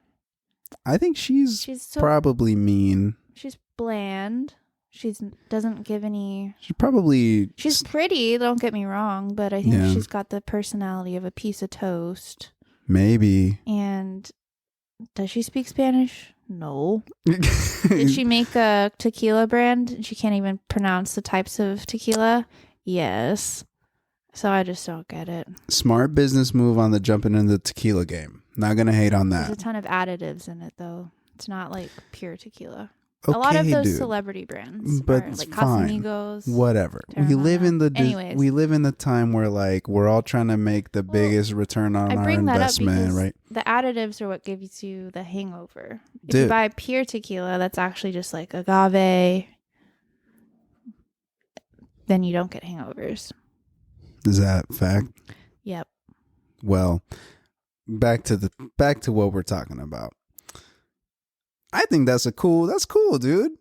I think she's probably mean. She's bland. She doesn't give any... She's pretty, don't get me wrong, but I think she's got the personality of a piece of toast. Maybe. And does she speak Spanish? No. Did she make a tequila brand and she can't even pronounce the types of tequila? Yes. So I just don't get it. Smart business move on the jumping into the tequila game. Not going to hate on that. There's a ton of additives in it, though. It's not like pure tequila. Okay, a lot of those celebrity brands are like Casamigos. Whatever. We live in the time where like we're all trying to make the biggest return on our investment, right? The additives are what gives you the hangover. If you buy pure tequila, that's actually just like agave. Then you don't get hangovers. Is that fact? Yep. Well, back to what we're talking about. I think that's cool, dude.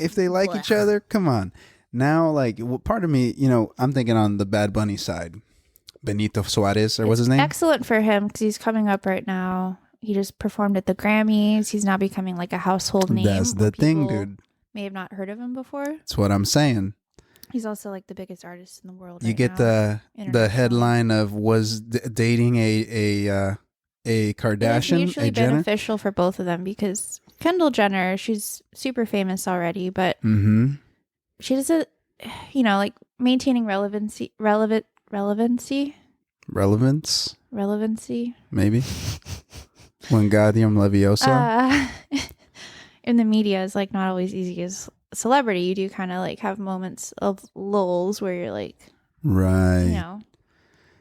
If they like each other, come on. Now, like, part of me, I'm thinking on the Bad Bunny side. Benito Suarez, or what's his name? Excellent for him because he's coming up right now. He just performed at the Grammys. He's now becoming like a household name. That's the thing, dude. May have not heard of him before. That's what I'm saying. He's also like the biggest artist in the world. You get the headline of was dating a Kardashian. It's mutually beneficial for both of them because Kendall Jenner, she's super famous already, but she does it, like maintaining relevance, maybe. Wingardium Leviosa. In the media is like not always easy as a celebrity. You do kind of like have moments of lulls where you're like, right.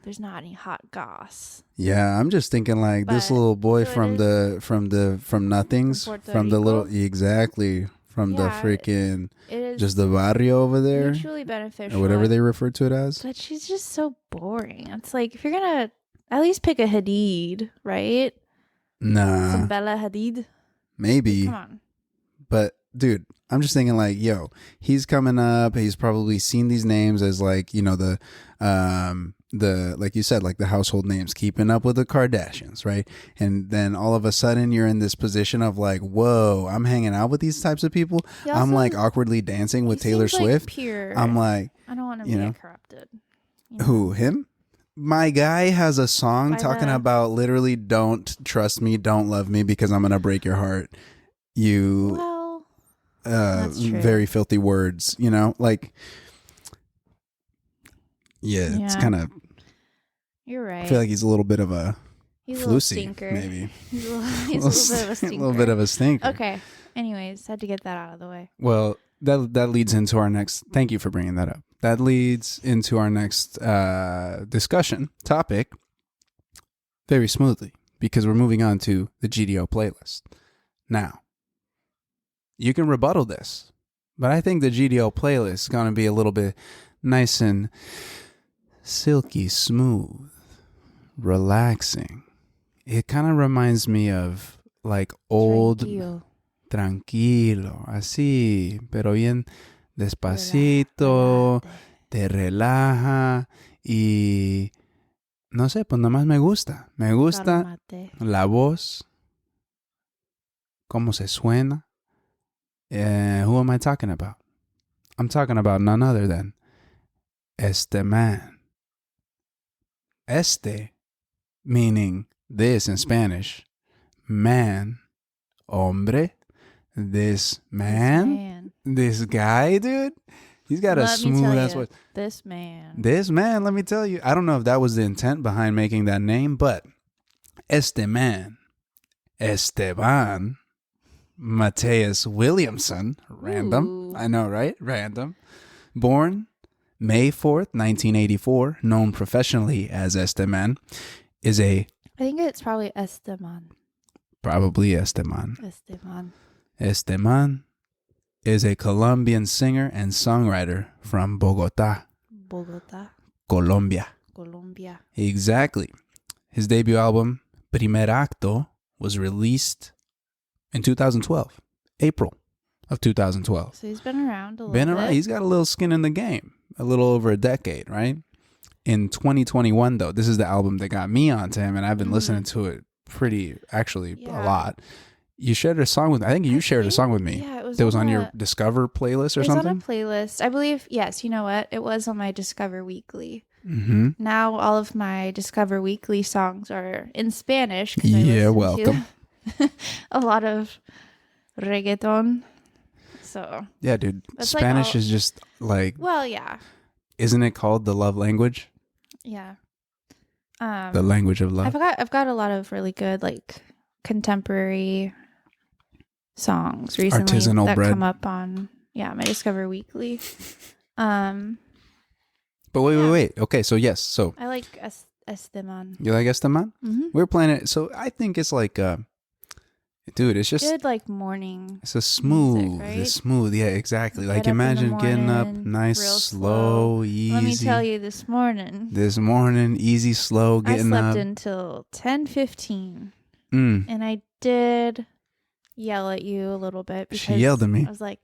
There's not any hot goss. Yeah, I'm just thinking like this little boy from nothings, from the little the freaking just the barrio over there, mutually beneficial, or whatever they refer to it as. But she's just so boring. It's like if you're gonna at least pick a Hadid, right? Nah, some Bella Hadid, maybe. Come on, but dude, I'm just thinking like, yo, he's coming up. He's probably seen these names as like the like you said, like the household names, keeping up with the Kardashians, right? And then all of a sudden you're in this position of like, whoa, I'm hanging out with these types of people. I'm like awkwardly dancing with Taylor Swift. Like pure. I'm like, I don't want to be corrupted. Who, him? My guy has a song talking about literally don't trust me, don't love me because I'm going to break your heart. That's true. Very filthy words, like, it's kind of. You're right. I feel like he's a little bit of a stinker. Maybe. He's a little bit of a stinker. A little bit of a stinker. Okay. Anyways, had to get that out of the way. Well, that leads into our next. Thank you for bringing that up. That leads into our next discussion topic very smoothly because we're moving on to the GDO playlist. Now, you can rebuttal this, but I think the GDO playlist is going to be a little bit nice and silky smooth, relaxing. It kind of reminds me of like old tranquilo, así, pero bien despacito, te relaja y no sé, pues nomás me gusta la voz, cómo se suena. Who am I talking about? I'm talking about none other than este man. Este, meaning this in Spanish. Man, hombre, this man, this guy, dude. He's got a smooth ass voice. This man, let me tell you. I don't know if that was the intent behind making that name, but este man, Esteban Mateus Williamson, random. Ooh. I know, right? Random. Born May 4th, 1984, known professionally as Esteban, is I think it's probably Esteban. Probably Esteban. Esteban is a Colombian singer and songwriter from Bogota, Colombia. Exactly. His debut album, Primer Acto, was released in 2012, April of 2012. So he's been around a little bit. He's got a little skin in the game, a little over a decade, right? In 2021, though, this is the album that got me onto him, and I've been listening to it a lot. You shared a song with me. I think you shared a song with me. Yeah, it was on your Discover playlist or something? It was on a playlist. I believe, yes, you know what? It was on my Discover Weekly. Mm-hmm. Now all of my Discover Weekly songs are in Spanish. Yeah, welcome. A lot of reggaeton. So yeah, dude. Spanish is just like... Well, yeah. Isn't it called the love language? Yeah. The language of love. I've got a lot of really good like contemporary songs recently Artisanal that bread. come up on my Discover Weekly. But wait. Okay, so yes, so I like Esteban. You like Esteban? Mm-hmm. We're playing it. So I think it's like dude, it's just good like morning. It's a smooth, music, right? It's smooth. Yeah, exactly. Get like imagine getting up nice, slow, easy. Let me tell you, this morning, easy, slow, getting up. I slept until 10:15, and I did yell at you a little bit because she yelled at me. I was like,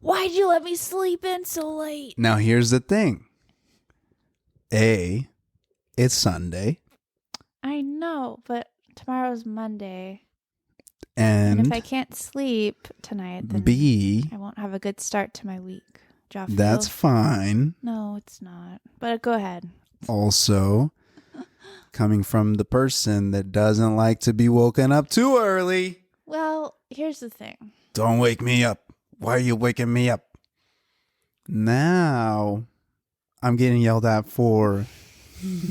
"Why'd you let me sleep in so late?" Now here's the thing. It's Sunday. I know, but tomorrow's Monday. And if I can't sleep tonight, then I won't have a good start to my week. Jaffiel. That's fine. No, it's not. But go ahead. Also, coming from the person that doesn't like to be woken up too early. Well, here's the thing. Don't wake me up. Why are you waking me up? Now, I'm getting yelled at for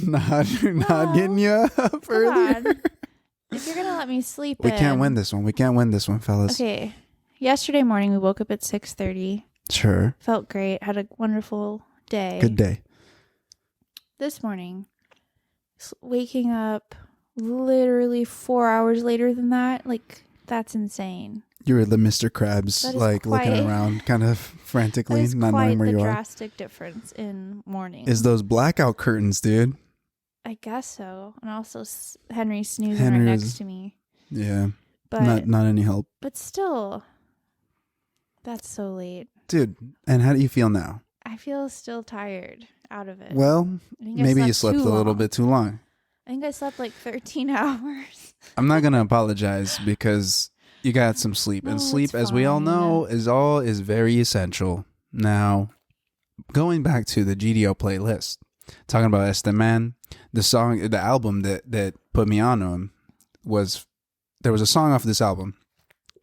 not getting you up earlier. If you're going to let me sleep We can't win this one. We can't win this one, fellas. Okay. Yesterday morning, we woke up at 6:30. Sure. Felt great. Had a wonderful day. Good day. This morning, waking up literally 4 hours later than that, like, that's insane. You're the Mr. Krabs, like looking around kind of frantically, not knowing where you are. Quite the drastic difference in morning. Is those blackout curtains, dude. I guess so. And also Henry snoozing right next to me. Yeah. But not any help. But still, that's so late. Dude, and how do you feel now? I feel still tired out of it. Well, maybe you slept a little bit too long. I think I slept like 13 hours. I'm not going to apologize because you got some sleep. And sleep, as we all know, is very essential. Now, going back to the GDO playlist, talking about Este Man, the album that put me on him there was a song off this album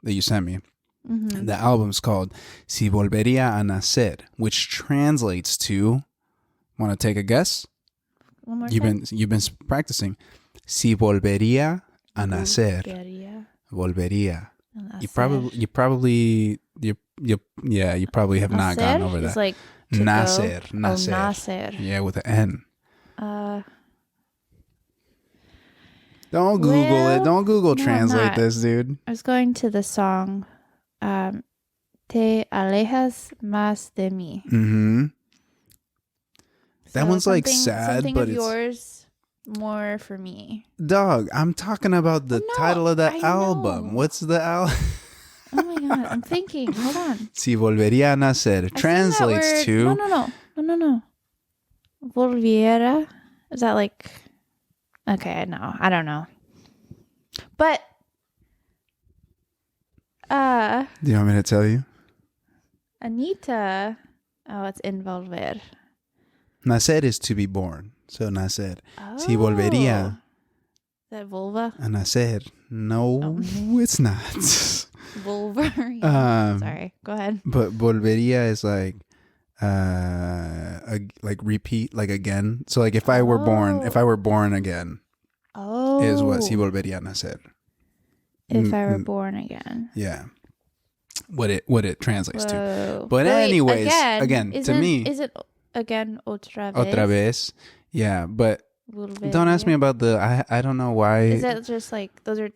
that you sent me. Mm-hmm. The album's called Si Volvería a Nacer, which translates to, want to take a guess? One more time. You've been practicing. Si volvería a nacer. Volvería. You probably have not gotten over that. It's like nacer. Nacer. Yeah, with an N. Don't Google it. Don't Google translate this, dude. I was going to the song Te alejas más de mí. Mm-hmm. That So one's like sad, something but of it's yours more for me. Dog, I'm talking about the title of the album. What's the album? Oh my god, I'm thinking. Hold on. Si volvería a nacer translates to No. Volviera. Is that like? Okay, no, I don't know. But do you want me to tell you? Anita. Oh, it's involver. Nacer is to be born. So nacer. Oh. Si volvería That vulva? a nacer. No, it's not. Vulva. Yeah. Sorry. Go ahead. But volvería is like repeat, like again. So like if I were born again. Oh. Is what si volvería a nacer. If I were born again. Yeah. What it translates to. But wait, anyways, again to me. Is it again otra vez? Otra vez. Yeah, but don't ask me about I don't know why. Is that just like those are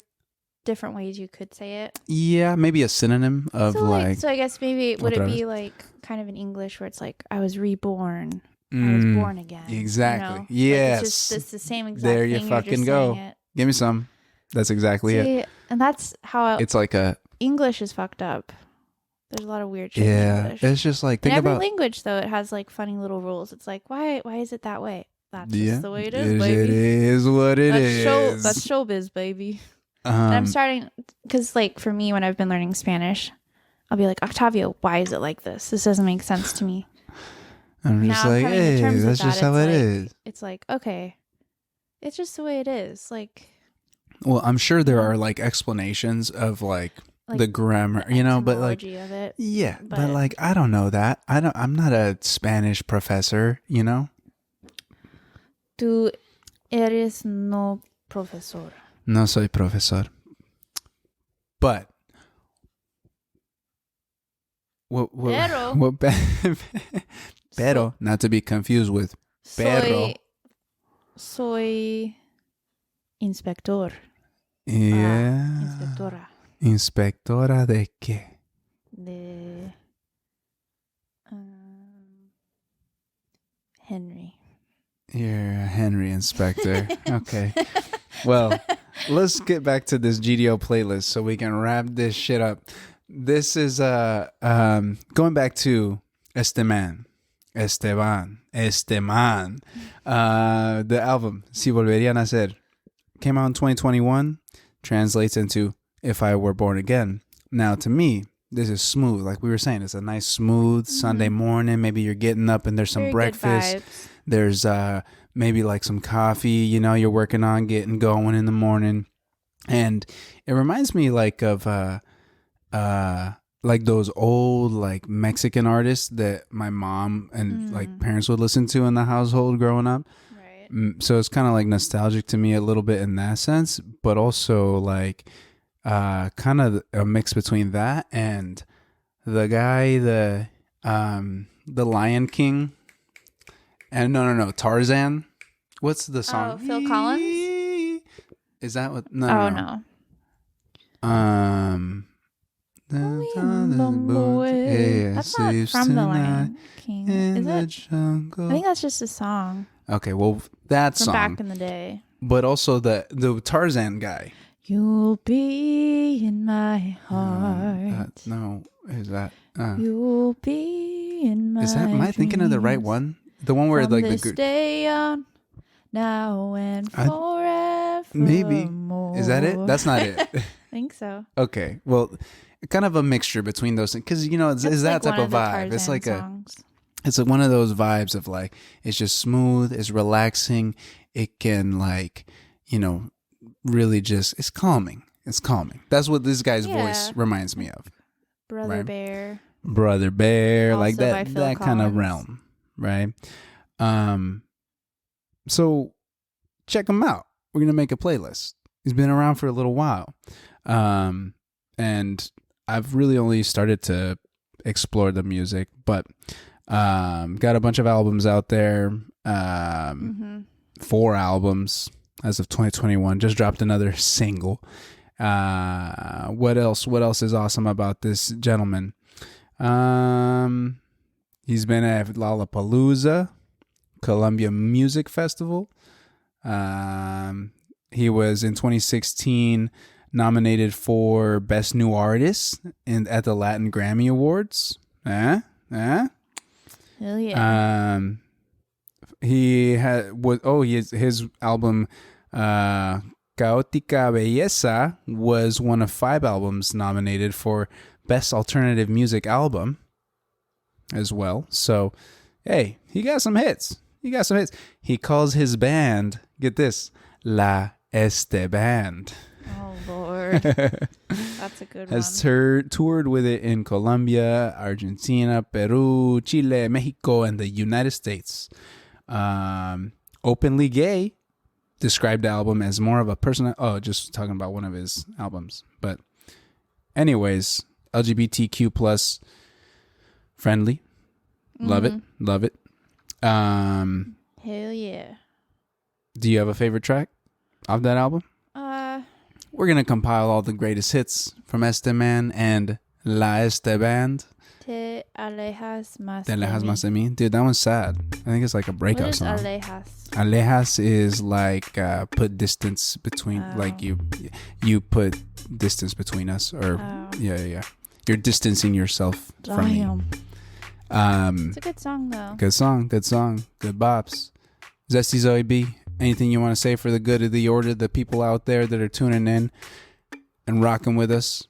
different ways you could say it? Yeah, maybe a synonym of so I guess maybe would it be like kind of in English where it's like I was reborn. I was born again. Exactly. You know? Yes. Like it's the same exact there thing. You fucking go. Give me some. That's exactly it. And that's how it's like English is fucked up. There's a lot of weird shit in English. It's just like think every about language though. It has like funny little rules. It's like why is it that way? That's just the way it is, baby. It is what it is. That's showbiz, baby. And I'm starting because like for me when I've been learning Spanish, I'll be like, Octavio, why is it like this? This doesn't make sense to me. I'm just like, hey, that's just how it is. It's like, okay, it's just the way it is. Like, well, I'm sure there are like explanations of like the grammar, you know, but like, of it. Yeah, but like, I don't know that. I'm not a Spanish professor, you know. Tú eres no profesor. No soy profesor. But pero, not to be confused with perro. Soy inspector. Yeah. Inspectora. ¿Inspectora de qué? De Henry. You're a Henry inspector. Okay. Well, let's get back to this GDO playlist so we can wrap this shit up. This is going back to Este Man. Esteban. The album, Si Volvería a Nacer, came out in 2021, translates into If I Were Born Again. Now, to me, this is smooth. Like we were saying, it's a nice, smooth Sunday morning. Maybe you're getting up and there's some Very breakfast. good vibes. There's maybe like some coffee, you're working on getting going in the morning. And it reminds me like of like those old like Mexican artists that my mom and like parents would listen to in the household growing up. Right. So it's kind of like nostalgic to me a little bit in that sense, but also like kind of a mix between that and the guy, the Lion King, and no, Tarzan. What's the song? Oh, Phil Collins? Is that what? No. No. That's not from the Lion King, is it? Jungle. I think that's just a song Okay, well, that from song, back in the day. but also the Tarzan guy. You'll be in my heart. No, is that? You'll be in my Is that? Am I thinking of the right dreams. one? The one where From like this the day on, now and forever. maybe is that it? That's not it. I think so. Okay, well, kind of a mixture between those things because it's That's that like type one of the vibe. It's Tarzan like songs. it's like one of those vibes of like it's just smooth, it's relaxing. It can like really just it's calming. It's calming. That's what this guy's voice reminds me of. Brother right? Bear. Brother Bear, Also like by that Phil kind of Collins. realm, right? So check him out. We're gonna make a playlist. He's been around for a little while, and I've really only started to explore the music, but got a bunch of albums out there. 4 albums as of 2021. Just dropped another single. What else? What else is awesome about this gentleman? He's been at Lollapalooza, Columbia Music Festival. He was in 2016 nominated for Best New Artist at the Latin Grammy Awards. Hell yeah. He had his album Caótica Belleza was one of 5 albums nominated for Best Alternative Music Album as well. So, hey, he got some hits. He calls his band, get this, La Este Band. Oh, Lord. That's a good one. Has toured with it in Colombia, Argentina, Peru, Chile, Mexico, and the United States. Openly gay, described the album as more of a personal... Oh, just talking about one of his albums. But anyways, LGBTQ plus friendly. Love it. Hell yeah. Do you have a favorite track of that album? We're going to compile all the greatest hits from Este Man and La Este Band. Te alejas más Te alejas de más mí. de mí. Dude, that one's sad. I think it's like a breakup What is song. alejas? Alejas is like put distance between, like you put distance between us, or yeah. You're distancing yourself from me. It's a good song though. Good song, good bops. ZestyZoeB, anything you want to say for the good of the order, the people out there that are tuning in and rocking with us?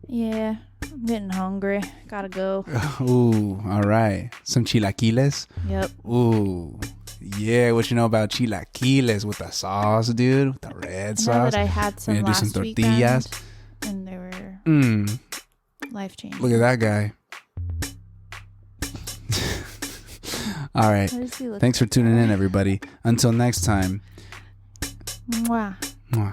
Yeah, I'm getting hungry. Gotta go. Ooh, all right. Some chilaquiles? Yep. Ooh, yeah. What you know about chilaquiles with the sauce, dude? With the red I know sauce? that I had some We're gonna do last some weekend, tortillas. and they were life-changing. Look at that guy. All right. What does he look Thanks for like? tuning in, everybody. Until next time. Mwah. Mwah.